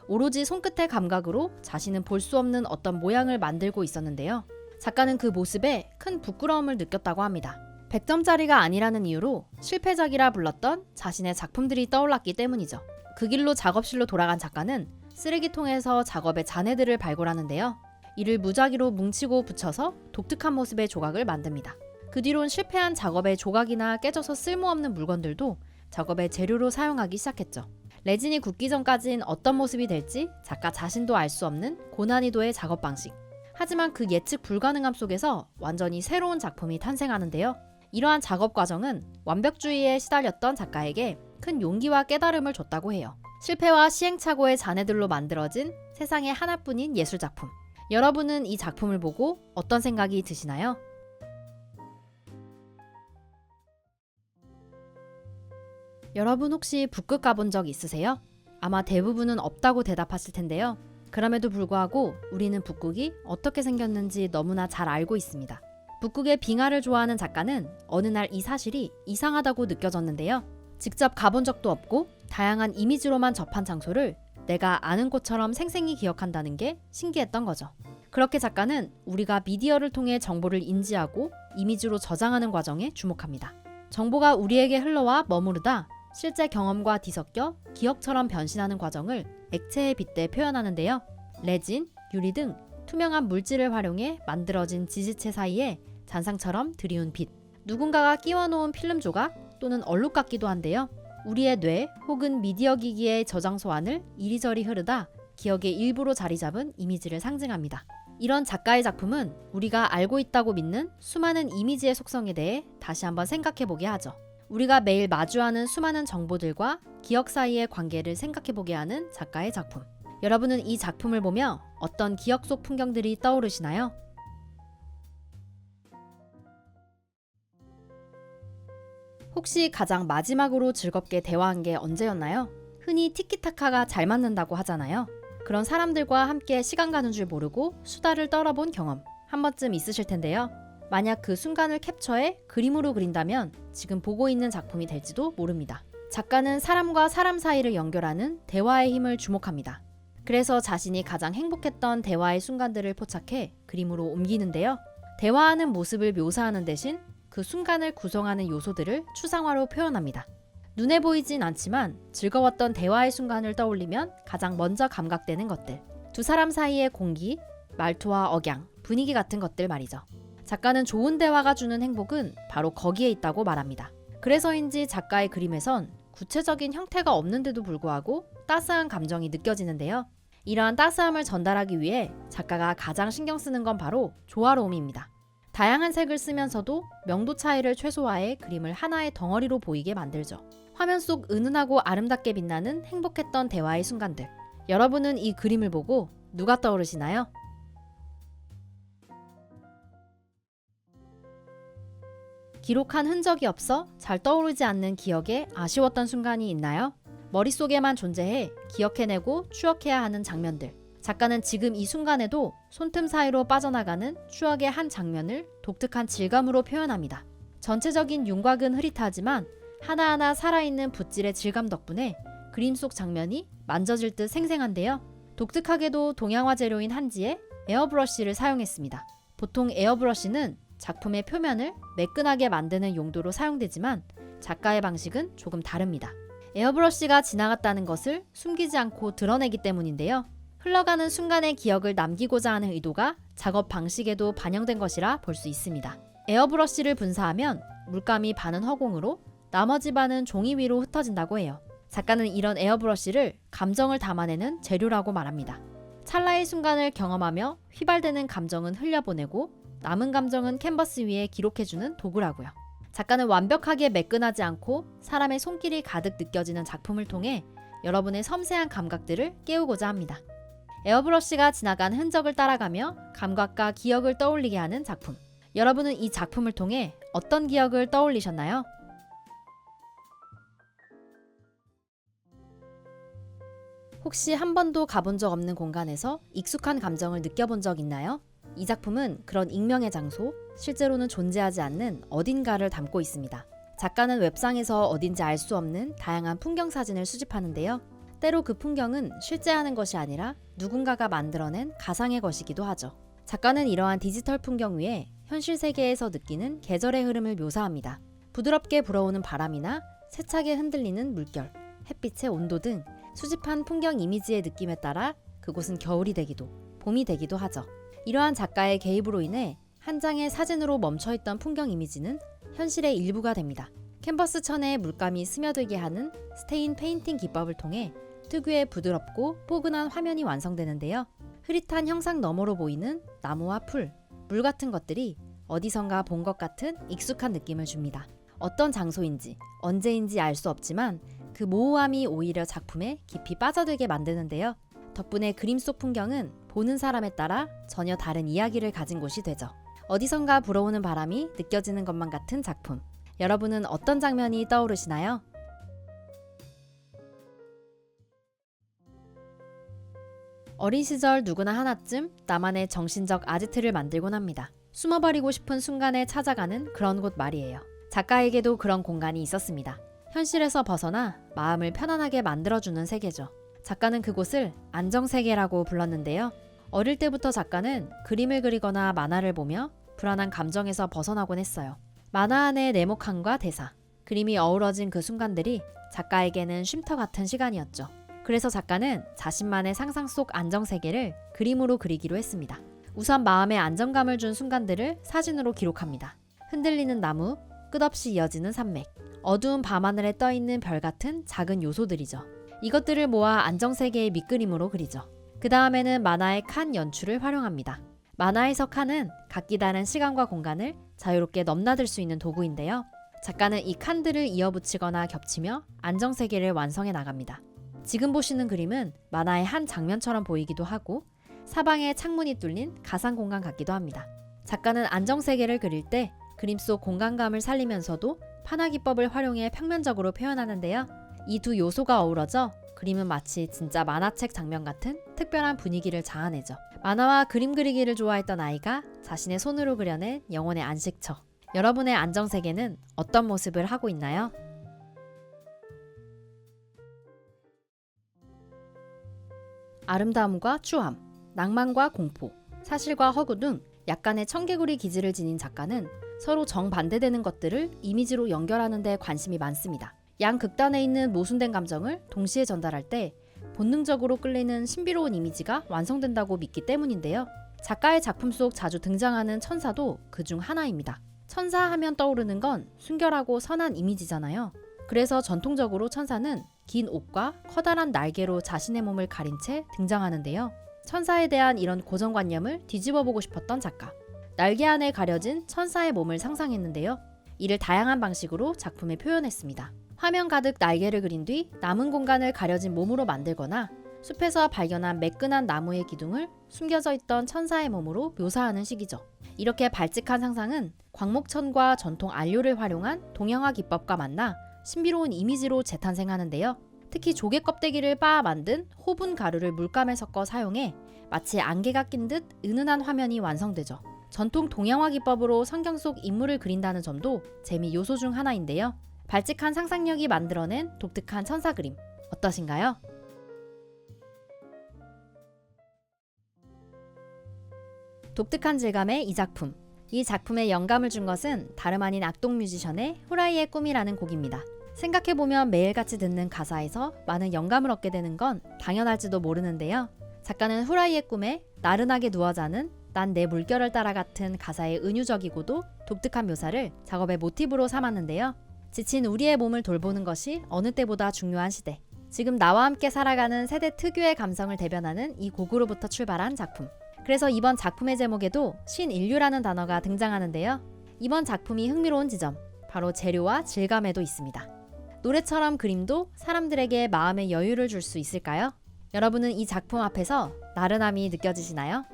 오로지 손끝의 감각으로 자신은 볼 수 없는 어떤 모양을 만들고 있었는데요. 작가는 그 모습에 큰 부끄러움을 느꼈다고 합니다. 100점짜리가 아니라는 이유로 실패작이라 불렀던 자신의 작품들이 떠올랐기 때문이죠. 그 길로 작업실로 돌아간 작가는 쓰레기통에서 작업의 잔해들을 발굴하는데요. 이를 무작위로 뭉치고 붙여서 독특한 모습의 조각을 만듭니다. 그 뒤론 실패한 작업의 조각이나 깨져서 쓸모없는 물건들도 작업의 재료로 사용하기 시작했죠. 레진이 굳기 전까진 어떤 모습이 될지 작가 자신도 알 수 없는 고난이도의 작업 방식. 하지만 그 예측 불가능함 속에서 완전히 새로운 작품이 탄생하는데요. 이러한 작업 과정은 완벽주의에 시달렸던 작가에게 큰 용기와 깨달음을 줬다고 해요. 실패와 시행착오의 잔해들로 만들어진 세상에 하나뿐인 예술작품. 여러분은 이 작품을 보고 어떤 생각이 드시나요? 여러분 혹시 북극 가본 적 있으세요? 아마 대부분은 없다고 대답하실 텐데요. 그럼에도 불구하고 우리는 북극이 어떻게 생겼는지 너무나 잘 알고 있습니다. 북극의 빙하를 좋아하는 작가는 어느 날 이 사실이 이상하다고 느껴졌는데요. 직접 가본 적도 없고 다양한 이미지로만 접한 장소를 내가 아는 것처럼 생생히 기억한다는 게 신기했던 거죠. 그렇게 작가는 우리가 미디어를 통해 정보를 인지하고 이미지로 저장하는 과정에 주목합니다. 정보가 우리에게 흘러와 머무르다 실제 경험과 뒤섞여 기억처럼 변신하는 과정을 액체에 빗대 표현하는데요. 레진, 유리 등 투명한 물질을 활용해 만들어진 지지체 사이에 잔상처럼 드리운 빛, 누군가가 끼워놓은 필름 조각 또는 얼룩 같기도 한데요. 우리의 뇌 혹은 미디어 기기의 저장소 안을 이리저리 흐르다 기억의 일부로 자리 잡은 이미지를 상징합니다. 이런 작가의 작품은 우리가 알고 있다고 믿는 수많은 이미지의 속성에 대해 다시 한번 생각해보게 하죠. 우리가 매일 마주하는 수많은 정보들과 기억 사이의 관계를 생각해보게 하는 작가의 작품. 여러분은 이 작품을 보며 어떤 기억 속 풍경들이 떠오르시나요? 혹시 가장 마지막으로 즐겁게 대화한 게 언제였나요? 흔히 티키타카가 잘 맞는다고 하잖아요. 그런 사람들과 함께 시간 가는 줄 모르고 수다를 떨어본 경험 한 번쯤 있으실 텐데요. 만약 그 순간을 캡처해 그림으로 그린다면 지금 보고 있는 작품이 될지도 모릅니다. 작가는 사람과 사람 사이를 연결하는 대화의 힘을 주목합니다. 그래서 자신이 가장 행복했던 대화의 순간들을 포착해 그림으로 옮기는데요. 대화하는 모습을 묘사하는 대신 그 순간을 구성하는 요소들을 추상화로 표현합니다. 눈에 보이진 않지만 즐거웠던 대화의 순간을 떠올리면 가장 먼저 감각되는 것들. 두 사람 사이의 공기, 말투와 억양, 분위기 같은 것들 말이죠. 작가는 좋은 대화가 주는 행복은 바로 거기에 있다고 말합니다. 그래서인지 작가의 그림에선 구체적인 형태가 없는데도 불구하고 따스한 감정이 느껴지는데요. 이러한 따스함을 전달하기 위해 작가가 가장 신경 쓰는 건 바로 조화로움입니다. 다양한 색을 쓰면서도 명도 차이를 최소화해 그림을 하나의 덩어리로 보이게 만들죠. 화면 속 은은하고 아름답게 빛나는 행복했던 대화의 순간들. 여러분은 이 그림을 보고 누가 떠오르시나요? 기록한 흔적이 없어 잘 떠오르지 않는 기억에 아쉬웠던 순간이 있나요? 머릿속에만 존재해 기억해내고 추억해야 하는 장면들. 작가는 지금 이 순간에도 손틈 사이로 빠져나가는 추억의 한 장면을 독특한 질감으로 표현합니다. 전체적인 윤곽은 흐릿하지만 하나하나 살아있는 붓질의 질감 덕분에 그림 속 장면이 만져질 듯 생생한데요. 독특하게도 동양화 재료인 한지에 에어브러쉬를 사용했습니다. 보통 에어브러쉬는 작품의 표면을 매끈하게 만드는 용도로 사용되지만 작가의 방식은 조금 다릅니다. 에어브러쉬가 지나갔다는 것을 숨기지 않고 드러내기 때문인데요. 흘러가는 순간의 기억을 남기고자 하는 의도가 작업 방식에도 반영된 것이라 볼 수 있습니다. 에어브러쉬를 분사하면 물감이 반은 허공으로 나머지 반은 종이 위로 흩어진다고 해요. 작가는 이런 에어브러쉬를 감정을 담아내는 재료라고 말합니다. 찰나의 순간을 경험하며 휘발되는 감정은 흘려보내고 남은 감정은 캔버스 위에 기록해주는 도구라고요. 작가는 완벽하게 매끈하지 않고 사람의 손길이 가득 느껴지는 작품을 통해 여러분의 섬세한 감각들을 깨우고자 합니다. 에어브러쉬가 지나간 흔적을 따라가며 감각과 기억을 떠올리게 하는 작품. 여러분은 이 작품을 통해 어떤 기억을 떠올리셨나요? 혹시 한 번도 가본 적 없는 공간에서 익숙한 감정을 느껴본 적 있나요? 이 작품은 그런 익명의 장소, 실제로는 존재하지 않는 어딘가를 담고 있습니다. 작가는 웹상에서 어딘지 알 수 없는 다양한 풍경 사진을 수집하는데요. 때로 그 풍경은 실제하는 것이 아니라 누군가가 만들어낸 가상의 것이기도 하죠. 작가는 이러한 디지털 풍경 위에 현실 세계에서 느끼는 계절의 흐름을 묘사합니다. 부드럽게 불어오는 바람이나 세차게 흔들리는 물결, 햇빛의 온도 등 수집한 풍경 이미지의 느낌에 따라 그곳은 겨울이 되기도, 봄이 되기도 하죠. 이러한 작가의 개입으로 인해 한 장의 사진으로 멈춰있던 풍경 이미지는 현실의 일부가 됩니다. 캔버스 천에 물감이 스며들게 하는 스테인 페인팅 기법을 통해 특유의 부드럽고 포근한 화면이 완성되는데요. 흐릿한 형상 너머로 보이는 나무와 풀, 물 같은 것들이 어디선가 본 것 같은 익숙한 느낌을 줍니다. 어떤 장소인지, 언제인지 알 수 없지만 그 모호함이 오히려 작품에 깊이 빠져들게 만드는데요. 덕분에 그림 속 풍경은 보는 사람에 따라 전혀 다른 이야기를 가진 곳이 되죠. 어디선가 불어오는 바람이 느껴지는 것만 같은 작품. 여러분은 어떤 장면이 떠오르시나요? 어린 시절 누구나 하나쯤 나만의 정신적 아지트를 만들곤 합니다. 숨어버리고 싶은 순간에 찾아가는 그런 곳 말이에요. 작가에게도 그런 공간이 있었습니다. 현실에서 벗어나 마음을 편안하게 만들어주는 세계죠. 작가는 그곳을 안정세계라고 불렀는데요. 어릴 때부터 작가는 그림을 그리거나 만화를 보며 불안한 감정에서 벗어나곤 했어요. 만화 안의 네모칸과 대사, 그림이 어우러진 그 순간들이 작가에게는 쉼터 같은 시간이었죠. 그래서 작가는 자신만의 상상 속 안정세계를 그림으로 그리기로 했습니다. 우선 마음에 안정감을 준 순간들을 사진으로 기록합니다. 흔들리는 나무, 끝없이 이어지는 산맥, 어두운 밤하늘에 떠있는 별 같은 작은 요소들이죠. 이것들을 모아 안정세계의 밑그림으로 그리죠. 그 다음에는 만화의 칸 연출을 활용합니다. 만화에서 칸은 각기 다른 시간과 공간을 자유롭게 넘나들 수 있는 도구인데요. 작가는 이 칸들을 이어붙이거나 겹치며 안정세계를 완성해 나갑니다. 지금 보시는 그림은 만화의 한 장면처럼 보이기도 하고 사방에 창문이 뚫린 가상 공간 같기도 합니다. 작가는 안정세계를 그릴 때 그림 속 공간감을 살리면서도 판화기법을 활용해 평면적으로 표현하는데요. 이 두 요소가 어우러져 그림은 마치 진짜 만화책 장면 같은 특별한 분위기를 자아내죠. 만화와 그림 그리기를 좋아했던 아이가 자신의 손으로 그려낸 영혼의 안식처. 여러분의 안정세계는 어떤 모습을 하고 있나요? 아름다움과 추함, 낭만과 공포, 사실과 허구 등 약간의 청개구리 기질을 지닌 작가는 서로 정반대되는 것들을 이미지로 연결하는 데 관심이 많습니다. 양 극단에 있는 모순된 감정을 동시에 전달할 때 본능적으로 끌리는 신비로운 이미지가 완성된다고 믿기 때문인데요. 작가의 작품 속 자주 등장하는 천사도 그중 하나입니다. 천사 하면 떠오르는 건 순결하고 선한 이미지잖아요. 그래서 전통적으로 천사는 긴 옷과 커다란 날개로 자신의 몸을 가린 채 등장하는데요. 천사에 대한 이런 고정관념을 뒤집어보고 싶었던 작가. 날개 안에 가려진 천사의 몸을 상상했는데요. 이를 다양한 방식으로 작품에 표현했습니다. 화면 가득 날개를 그린 뒤 남은 공간을 가려진 몸으로 만들거나 숲에서 발견한 매끈한 나무의 기둥을 숨겨져 있던 천사의 몸으로 묘사하는 식이죠. 이렇게 발칙한 상상은 광목천과 전통 안료를 활용한 동양화 기법과 만나 신비로운 이미지로 재탄생하는데요. 특히 조개 껍데기를 빻아 만든 호분 가루를 물감에 섞어 사용해 마치 안개가 낀 듯 은은한 화면이 완성되죠. 전통 동양화 기법으로 성경 속 인물을 그린다는 점도 재미 요소 중 하나인데요. 발칙한 상상력이 만들어낸 독특한 천사 그림 어떠신가요? 독특한 질감의 이 작품. 이 작품에 영감을 준 것은 다름 아닌 악동 뮤지션의 후라이의 꿈이라는 곡입니다. 생각해보면 매일같이 듣는 가사에서 많은 영감을 얻게 되는 건 당연할지도 모르는데요. 작가는 후라이의 꿈에 나른하게 누워 자는 난 내 물결을 따라 같은 가사의 은유적이고도 독특한 묘사를 작업의 모티브로 삼았는데요. 지친 우리의 몸을 돌보는 것이 어느 때보다 중요한 시대. 지금 나와 함께 살아가는 세대 특유의 감성을 대변하는 이 곡으로부터 출발한 작품. 그래서 이번 작품의 제목에도 신인류라는 단어가 등장하는데요. 이번 작품이 흥미로운 지점, 바로 재료와 질감에도 있습니다. 노래처럼 그림도 사람들에게 마음의 여유를 줄 수 있을까요? 여러분은 이 작품 앞에서 나른함이 느껴지시나요?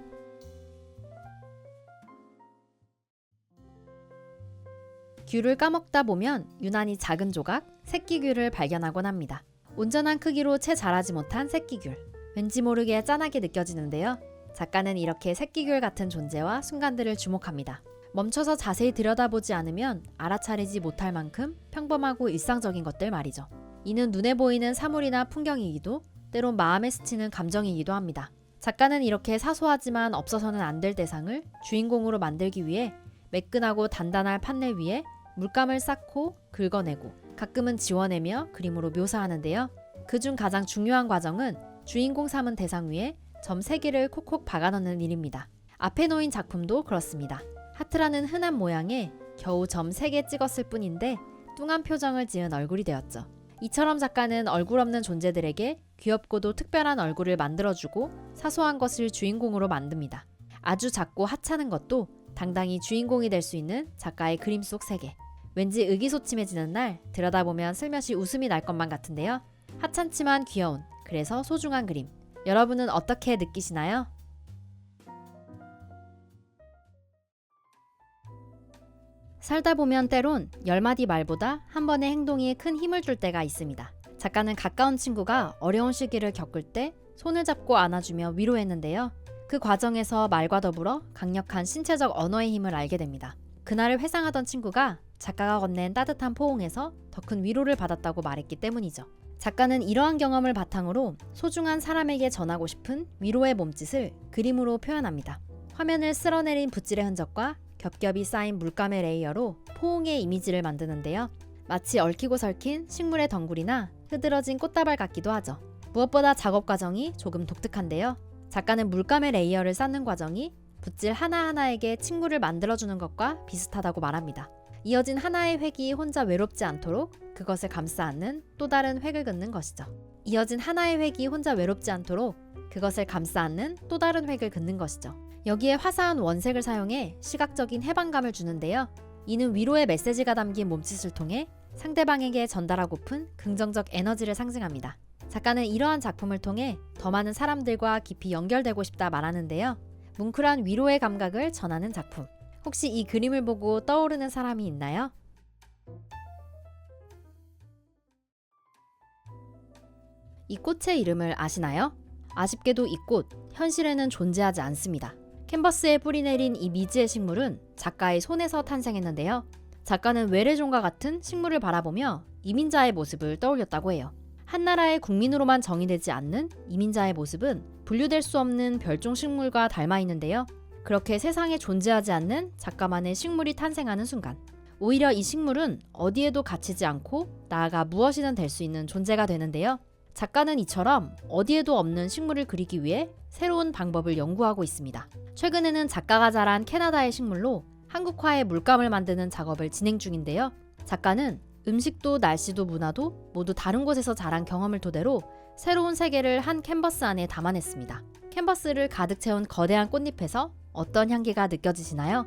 귤을 까먹다 보면 유난히 작은 조각, 새끼귤을 발견하곤 합니다. 온전한 크기로 채 자라지 못한 새끼귤. 왠지 모르게 짠하게 느껴지는데요. 작가는 이렇게 새끼귤 같은 존재와 순간들을 주목합니다. 멈춰서 자세히 들여다보지 않으면 알아차리지 못할 만큼 평범하고 일상적인 것들 말이죠. 이는 눈에 보이는 사물이나 풍경이기도 때론 마음에 스치는 감정이기도 합니다. 작가는 이렇게 사소하지만 없어서는 안 될 대상을 주인공으로 만들기 위해 매끈하고 단단한 판넬 위에 물감을 쌓고 긁어내고 가끔은 지워내며 그림으로 묘사하는데요. 그중 가장 중요한 과정은 주인공 삼은 대상 위에 점 3개를 콕콕 박아넣는 일입니다. 앞에 놓인 작품도 그렇습니다. 하트라는 흔한 모양에 겨우 점 3개 찍었을 뿐인데 뚱한 표정을 지은 얼굴이 되었죠. 이처럼 작가는 얼굴 없는 존재들에게 귀엽고도 특별한 얼굴을 만들어주고 사소한 것을 주인공으로 만듭니다. 아주 작고 하찮은 것도 당당히 주인공이 될 수 있는 작가의 그림 속 세계. 왠지 의기소침해지는 날 들여다보면 슬며시 웃음이 날 것만 같은데요. 하찮지만 귀여운, 그래서 소중한 그림. 여러분은 어떻게 느끼시나요? 살다 보면 때론 10마디 말보다 한 번의 행동이 큰 힘을 줄 때가 있습니다. 작가는 가까운 친구가 어려운 시기를 겪을 때 손을 잡고 안아주며 위로했는데요. 그 과정에서 말과 더불어 강력한 신체적 언어의 힘을 알게 됩니다. 그날을 회상하던 친구가 작가가 건넨 따뜻한 포옹에서 더 큰 위로를 받았다고 말했기 때문이죠. 작가는 이러한 경험을 바탕으로 소중한 사람에게 전하고 싶은 위로의 몸짓을 그림으로 표현합니다. 화면을 쓸어내린 붓질의 흔적과 겹겹이 쌓인 물감의 레이어로 포옹의 이미지를 만드는데요. 마치 얽히고 설킨 식물의 덩굴이나 흐드러진 꽃다발 같기도 하죠. 무엇보다 작업 과정이 조금 독특한데요. 작가는 물감의 레이어를 쌓는 과정이 붓질 하나하나에게 친구를 만들어주는 것과 비슷하다고 말합니다. 이어진 하나의 획이 혼자 외롭지 않도록 그것을 감싸 안는 또 다른 획을 긋는 것이죠. 이어진 하나의 획이 혼자 외롭지 않도록 그것을 감싸 안는 또 다른 획을 긋는 것이죠. 여기에 화사한 원색을 사용해 시각적인 해방감을 주는데요. 이는 위로의 메시지가 담긴 몸짓을 통해 상대방에게 전달하고픈 긍정적 에너지를 상징합니다. 작가는 이러한 작품을 통해 더 많은 사람들과 깊이 연결되고 싶다 말하는데요. 뭉클한 위로의 감각을 전하는 작품. 혹시 이 그림을 보고 떠오르는 사람이 있나요? 이 꽃의 이름을 아시나요? 아쉽게도 이 꽃, 현실에는 존재하지 않습니다. 캔버스에 뿌리내린 이 미지의 식물은 작가의 손에서 탄생했는데요. 작가는 외래종과 같은 식물을 바라보며 이민자의 모습을 떠올렸다고 해요. 한 나라의 국민으로만 정의되지 않는 이민자의 모습은 분류될 수 없는 별종 식물과 닮아 있는데요. 그렇게 세상에 존재하지 않는 작가만의 식물이 탄생하는 순간, 오히려 이 식물은 어디에도 갇히지 않고 나아가 무엇이든 될 수 있는 존재가 되는데요. 작가는 이처럼 어디에도 없는 식물을 그리기 위해 새로운 방법을 연구하고 있습니다. 최근에는 작가가 자란 캐나다의 식물로 한국화의 물감을 만드는 작업을 진행 중인데요. 작가는 음식도 날씨도 문화도 모두 다른 곳에서 자란 경험을 토대로 새로운 세계를 한 캔버스 안에 담아냈습니다. 캔버스를 가득 채운 거대한 꽃잎에서 어떤 향기가 느껴지시나요?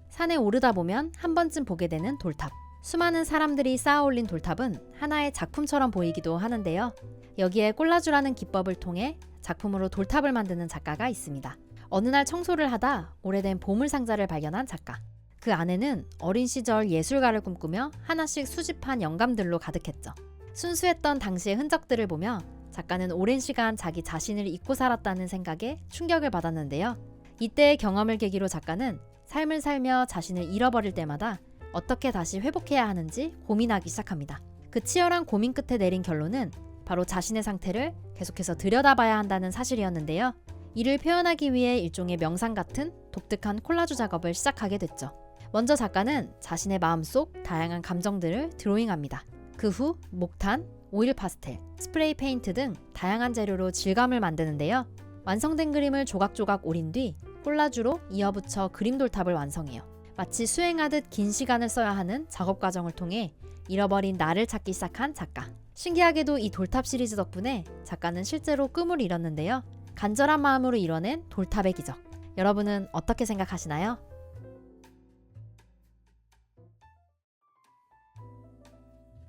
산에 오르다 보면 한 번쯤 보게 되는 돌탑. 수많은 사람들이 쌓아 올린 돌탑은 하나의 작품처럼 보이기도 하는데요. 여기에 콜라주라는 기법을 통해 작품으로 돌탑을 만드는 작가가 있습니다. 어느 날 청소를 하다 오래된 보물상자를 발견한 작가. 그 안에는 어린 시절 예술가를 꿈꾸며 하나씩 수집한 영감들로 가득했죠. 순수했던 당시의 흔적들을 보며 작가는 오랜 시간 자기 자신을 잊고 살았다는 생각에 충격을 받았는데요. 이때의 경험을 계기로 작가는 삶을 살며 자신을 잃어버릴 때마다 어떻게 다시 회복해야 하는지 고민하기 시작합니다. 그 치열한 고민 끝에 내린 결론은 바로 자신의 상태를 계속해서 들여다봐야 한다는 사실이었는데요. 이를 표현하기 위해 일종의 명상 같은 독특한 콜라주 작업을 시작하게 됐죠. 먼저 작가는 자신의 마음속 다양한 감정들을 드로잉합니다. 그 후 목탄, 오일 파스텔, 스프레이 페인트 등 다양한 재료로 질감을 만드는데요. 완성된 그림을 조각조각 오린 뒤 콜라주로 이어붙여 그림 돌탑을 완성해요. 마치 수행하듯 긴 시간을 써야 하는 작업 과정을 통해 잃어버린 나를 찾기 시작한 작가. 신기하게도 이 돌탑 시리즈 덕분에 작가는 실제로 꿈을 이뤘는데요. 간절한 마음으로 이뤄낸 돌탑의 기적. 여러분은 어떻게 생각하시나요?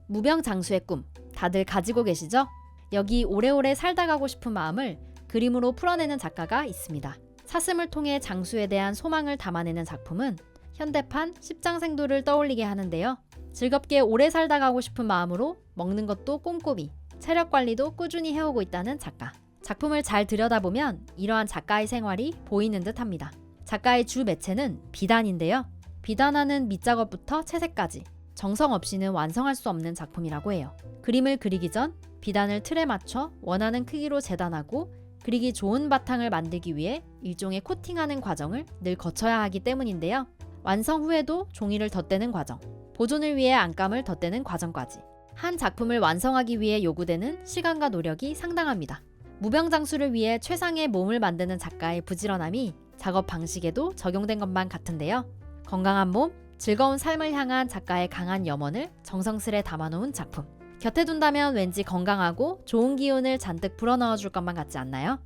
무병장수의 꿈, 다들 가지고 계시죠? 여기 오래오래 살다 가고 싶은 마음을 그림으로 풀어내는 작가가 있습니다. 사슴을 통해 장수에 대한 소망을 담아내는 작품은 현대판 십장생도를 떠올리게 하는데요. 즐겁게 오래 살다 가고 싶은 마음으로 먹는 것도 꼼꼼히, 체력 관리도 꾸준히 해오고 있다는 작가. 작품을 잘 들여다보면 이러한 작가의 생활이 보이는 듯합니다. 작가의 주 매체는 비단인데요. 비단하는 밑작업부터 채색까지 정성 없이는 완성할 수 없는 작품이라고 해요. 그림을 그리기 전 비단을 틀에 맞춰 원하는 크기로 재단하고 그리기 좋은 바탕을 만들기 위해 일종의 코팅하는 과정을 늘 거쳐야 하기 때문인데요. 완성 후에도 종이를 덧대는 과정, 보존을 위해 안감을 덧대는 과정까지 한 작품을 완성하기 위해 요구되는 시간과 노력이 상당합니다. 무병장수를 위해 최상의 몸을 만드는 작가의 부지런함이 작업 방식에도 적용된 것만 같은데요. 건강한 몸, 즐거운 삶을 향한 작가의 강한 염원을 정성스레 담아놓은 작품. 곁에 둔다면 왠지 건강하고 좋은 기운을 잔뜩 불어넣어줄 것만 같지 않나요?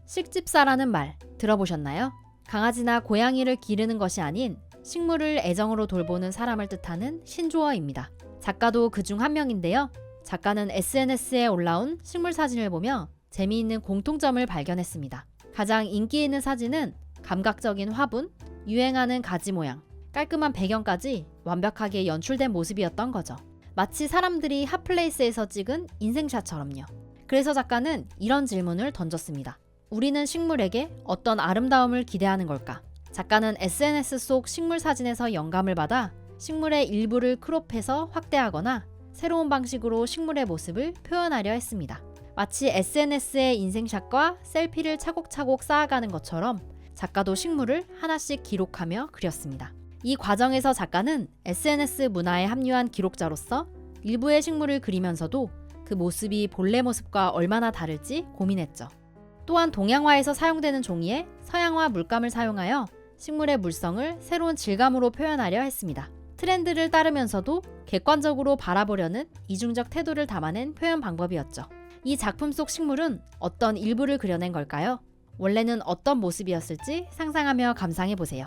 식집사라는 말 들어보셨나요? 강아지나 고양이를 기르는 것이 아닌 식물을 애정으로 돌보는 사람을 뜻하는 신조어입니다. 작가도 그중 한 명인데요. 작가는 SNS에 올라온 식물 사진을 보며 재미있는 공통점을 발견했습니다. 가장 인기 있는 사진은 감각적인 화분, 유행하는 가지 모양, 깔끔한 배경까지 완벽하게 연출된 모습이었던 거죠. 마치 사람들이 핫플레이스에서 찍은 인생샷처럼요. 그래서 작가는 이런 질문을 던졌습니다. 우리는 식물에게 어떤 아름다움을 기대하는 걸까? 작가는 SNS 속 식물 사진에서 영감을 받아 식물의 일부를 크롭해서 확대하거나 새로운 방식으로 식물의 모습을 표현하려 했습니다. 마치 SNS의 인생샷과 셀피를 차곡차곡 쌓아가는 것처럼 작가도 식물을 하나씩 기록하며 그렸습니다. 이 과정에서 작가는 SNS 문화에 합류한 기록자로서 일부의 식물을 그리면서도 그 모습이 본래 모습과 얼마나 다를지 고민했죠. 또한 동양화에서 사용되는 종이에 서양화 물감을 사용하여 식물의 물성을 새로운 질감으로 표현하려 했습니다. 트렌드를 따르면서도 객관적으로 바라보려는 이중적 태도를 담아낸 표현 방법이었죠. 이 작품 속 식물은 어떤 일부를 그려낸 걸까요? 원래는 어떤 모습이었을지 상상하며 감상해 보세요.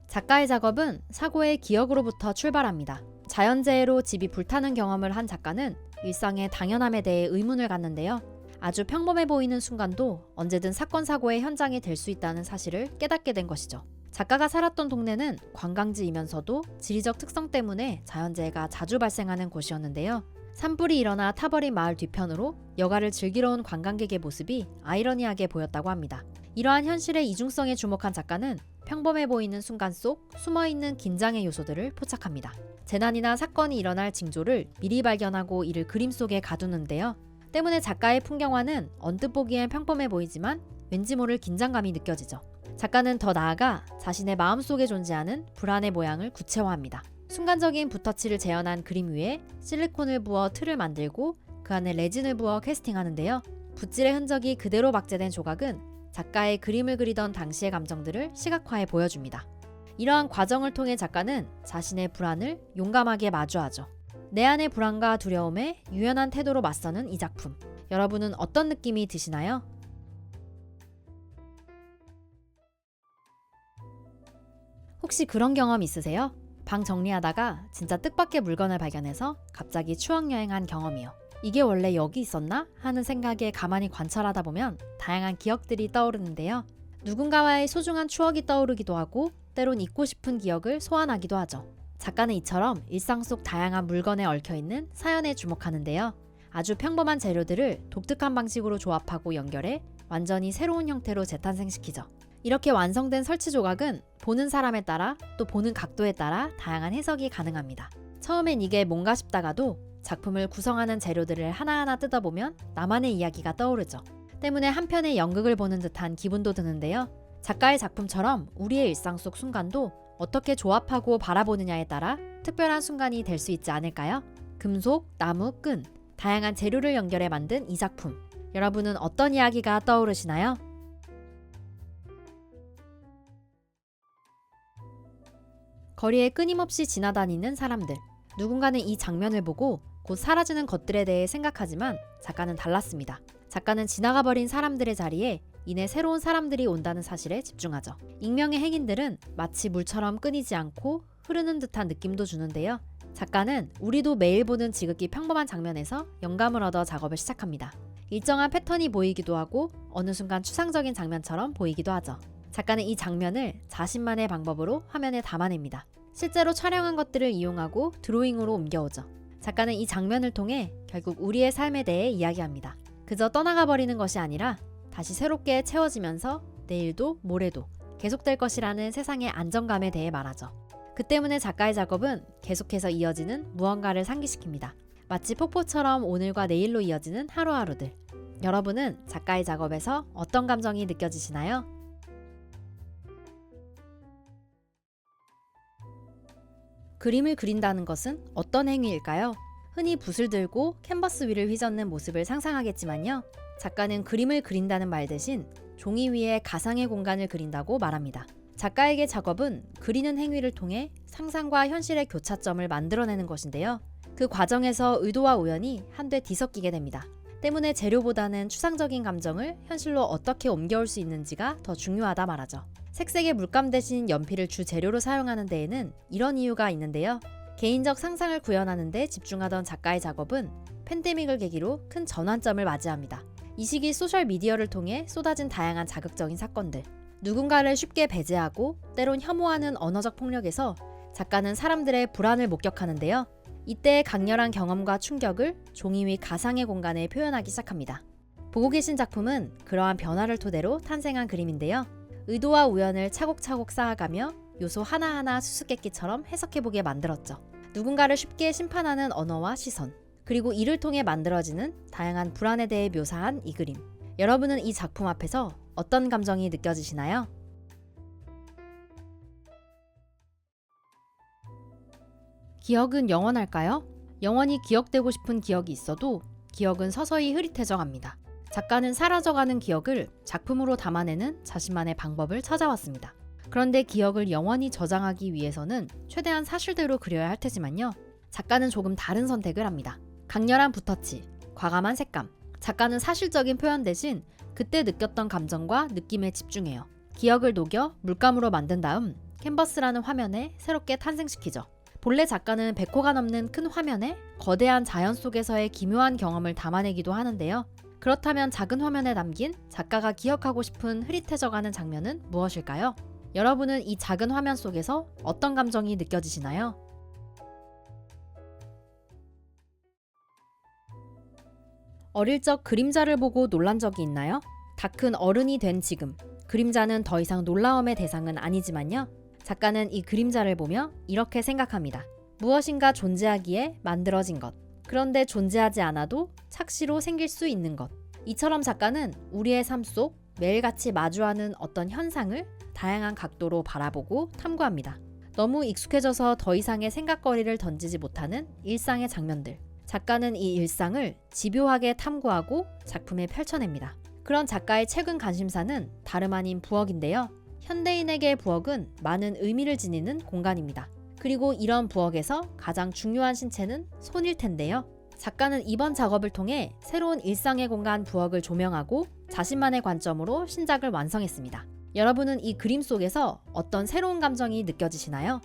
작가의 작업은 사고의 기억으로부터 출발합니다. 자연재해로 집이 불타는 경험을 한 작가는 일상의 당연함에 대해 의문을 갖는데요. 아주 평범해 보이는 순간도 언제든 사건 사고의 현장이 될 수 있다는 사실을 깨닫게 된 것이죠. 작가가 살았던 동네는 관광지이면서도 지리적 특성 때문에 자연재해가 자주 발생하는 곳이었는데요. 산불이 일어나 타버린 마을 뒤편으로 여가를 즐기러 온 관광객의 모습이 아이러니하게 보였다고 합니다. 이러한 현실의 이중성에 주목한 작가는 평범해 보이는 순간 속 숨어있는 긴장의 요소들을 포착합니다. 재난이나 사건이 일어날 징조를 미리 발견하고 이를 그림 속에 가두는데요. 때문에 작가의 풍경화는 언뜻 보기엔 평범해 보이지만 왠지 모를 긴장감이 느껴지죠. 작가는 더 나아가 자신의 마음속에 존재하는 불안의 모양을 구체화합니다. 순간적인 붓터치를 재현한 그림 위에 실리콘을 부어 틀을 만들고 그 안에 레진을 부어 캐스팅하는데요. 붓질의 흔적이 그대로 박제된 조각은 작가의 그림을 그리던 당시의 감정들을 시각화해 보여줍니다. 이러한 과정을 통해 작가는 자신의 불안을 용감하게 마주하죠. 내 안의 불안과 두려움에 유연한 태도로 맞서는 이 작품. 여러분은 어떤 느낌이 드시나요? 혹시 그런 경험 있으세요? 방 정리하다가 진짜 뜻밖의 물건을 발견해서 갑자기 추억여행한 경험이요. 이게 원래 여기 있었나? 하는 생각에 가만히 관찰하다 보면 다양한 기억들이 떠오르는데요. 누군가와의 소중한 추억이 떠오르기도 하고 때론 잊고 싶은 기억을 소환하기도 하죠. 작가는 이처럼 일상 속 다양한 물건에 얽혀있는 사연에 주목하는데요. 아주 평범한 재료들을 독특한 방식으로 조합하고 연결해 완전히 새로운 형태로 재탄생시키죠. 이렇게 완성된 설치 조각은 보는 사람에 따라 또 보는 각도에 따라 다양한 해석이 가능합니다. 처음엔 이게 뭔가 싶다가도 작품을 구성하는 재료들을 하나하나 뜯어보면 나만의 이야기가 떠오르죠. 때문에 한편의 연극을 보는 듯한 기분도 드는데요. 작가의 작품처럼 우리의 일상 속 순간도 어떻게 조합하고 바라보느냐에 따라 특별한 순간이 될 수 있지 않을까요? 금속, 나무, 끈, 다양한 재료를 연결해 만든 이 작품. 여러분은 어떤 이야기가 떠오르시나요? 거리에 끊임없이 지나다니는 사람들. 누군가는 이 장면을 보고 곧 사라지는 것들에 대해 생각하지만 작가는 달랐습니다. 작가는 지나가버린 사람들의 자리에 이내 새로운 사람들이 온다는 사실에 집중하죠. 익명의 행인들은 마치 물처럼 끊이지 않고 흐르는 듯한 느낌도 주는데요. 작가는 우리도 매일 보는 지극히 평범한 장면에서 영감을 얻어 작업을 시작합니다. 일정한 패턴이 보이기도 하고 어느 순간 추상적인 장면처럼 보이기도 하죠. 작가는 이 장면을 자신만의 방법으로 화면에 담아냅니다. 실제로 촬영한 것들을 이용하고 드로잉으로 옮겨오죠. 작가는 이 장면을 통해 결국 우리의 삶에 대해 이야기합니다. 그저 떠나가 버리는 것이 아니라 다시 새롭게 채워지면서 내일도 모레도 계속될 것이라는 세상의 안정감에 대해 말하죠. 그 때문에 작가의 작업은 계속해서 이어지는 무언가를 상기시킵니다. 마치 폭포처럼 오늘과 내일로 이어지는 하루하루들. 여러분은 작가의 작업에서 어떤 감정이 느껴지시나요? 그림을 그린다는 것은 어떤 행위일까요? 흔히 붓을 들고 캔버스 위를 휘젓는 모습을 상상하겠지만요. 작가는 그림을 그린다는 말 대신 종이 위에 가상의 공간을 그린다고 말합니다. 작가에게 작업은 그리는 행위를 통해 상상과 현실의 교차점을 만들어내는 것인데요. 그 과정에서 의도와 우연이 한데 뒤섞이게 됩니다. 때문에 재료보다는 추상적인 감정을 현실로 어떻게 옮겨올 수 있는지가 더 중요하다 말하죠. 색색의 물감 대신 연필을 주 재료로 사용하는 데에는 이런 이유가 있는데요. 개인적 상상을 구현하는 데 집중하던 작가의 작업은 팬데믹을 계기로 큰 전환점을 맞이합니다. 이 시기 소셜미디어를 통해 쏟아진 다양한 자극적인 사건들, 누군가를 쉽게 배제하고 때론 혐오하는 언어적 폭력에서 작가는 사람들의 불안을 목격하는데요. 이때의 강렬한 경험과 충격을 종이 위 가상의 공간에 표현하기 시작합니다. 보고 계신 작품은 그러한 변화를 토대로 탄생한 그림인데요. 의도와 우연을 차곡차곡 쌓아가며 요소 하나하나 수수께끼처럼 해석해보게 만들었죠. 누군가를 쉽게 심판하는 언어와 시선, 그리고 이를 통해 만들어지는 다양한 불안에 대해 묘사한 이 그림. 여러분은 이 작품 앞에서 어떤 감정이 느껴지시나요? 기억은 영원할까요? 영원히 기억되고 싶은 기억이 있어도 기억은 서서히 흐릿해져 갑니다. 작가는 사라져가는 기억을 작품으로 담아내는 자신만의 방법을 찾아왔습니다. 그런데 기억을 영원히 저장하기 위해서는 최대한 사실대로 그려야 할 테지만요. 작가는 조금 다른 선택을 합니다. 강렬한 붓터치, 과감한 색감. 작가는 사실적인 표현 대신 그때 느꼈던 감정과 느낌에 집중해요. 기억을 녹여 물감으로 만든 다음 캔버스라는 화면에 새롭게 탄생시키죠. 본래 작가는 100호가 넘는 큰 화면에 거대한 자연 속에서의 기묘한 경험을 담아내기도 하는데요. 그렇다면 작은 화면에 담긴 작가가 기억하고 싶은 흐릿해져가는 장면은 무엇일까요? 여러분은 이 작은 화면 속에서 어떤 감정이 느껴지시나요? 어릴 적 그림자를 보고 놀란 적이 있나요? 다 큰 어른이 된 지금, 그림자는 더 이상 놀라움의 대상은 아니지만요. 작가는 이 그림자를 보며 이렇게 생각합니다. 무엇인가 존재하기에 만들어진 것. 그런데 존재하지 않아도 착시로 생길 수 있는 것. 이처럼 작가는 우리의 삶 속 매일같이 마주하는 어떤 현상을 다양한 각도로 바라보고 탐구합니다. 너무 익숙해져서 더 이상의 생각거리를 던지지 못하는 일상의 장면들. 작가는 이 일상을 집요하게 탐구하고 작품에 펼쳐냅니다. 그런 작가의 최근 관심사는 다름 아닌 부엌인데요. 현대인에게 부엌은 많은 의미를 지니는 공간입니다. 그리고 이런 부엌에서 가장 중요한 신체는 손일 텐데요. 작가는 이번 작업을 통해 새로운 일상의 공간 부엌을 조명하고 자신만의 관점으로 신작을 완성했습니다. 여러분은 이 그림 속에서 어떤 새로운 감정이 느껴지시나요?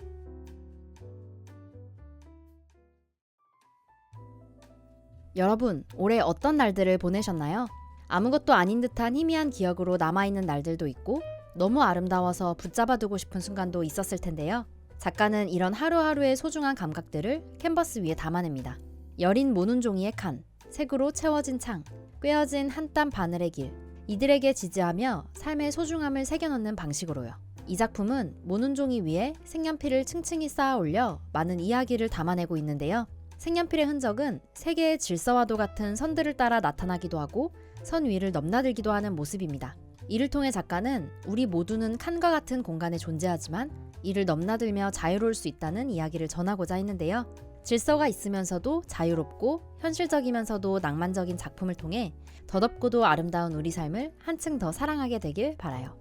여러분, 올해 어떤 날들을 보내셨나요? 아무것도 아닌 듯한 희미한 기억으로 남아있는 날들도 있고 너무 아름다워서 붙잡아두고 싶은 순간도 있었을 텐데요. 작가는 이런 하루하루의 소중한 감각들을 캔버스 위에 담아냅니다. 여린 모눈 종이의 칸, 색으로 채워진 창, 꿰어진 한 땀 바늘의 길, 이들에게 지지하며 삶의 소중함을 새겨넣는 방식으로요. 이 작품은 모눈 종이 위에 색연필을 층층이 쌓아 올려 많은 이야기를 담아내고 있는데요. 색연필의 흔적은 세계의 질서와도 같은 선들을 따라 나타나기도 하고 선 위를 넘나들기도 하는 모습입니다. 이를 통해 작가는 우리 모두는 칸과 같은 공간에 존재하지만 이를 넘나들며 자유로울 수 있다는 이야기를 전하고자 했는데요. 질서가 있으면서도 자유롭고 현실적이면서도 낭만적인 작품을 통해 더덥고도 아름다운 우리 삶을 한층 더 사랑하게 되길 바라요.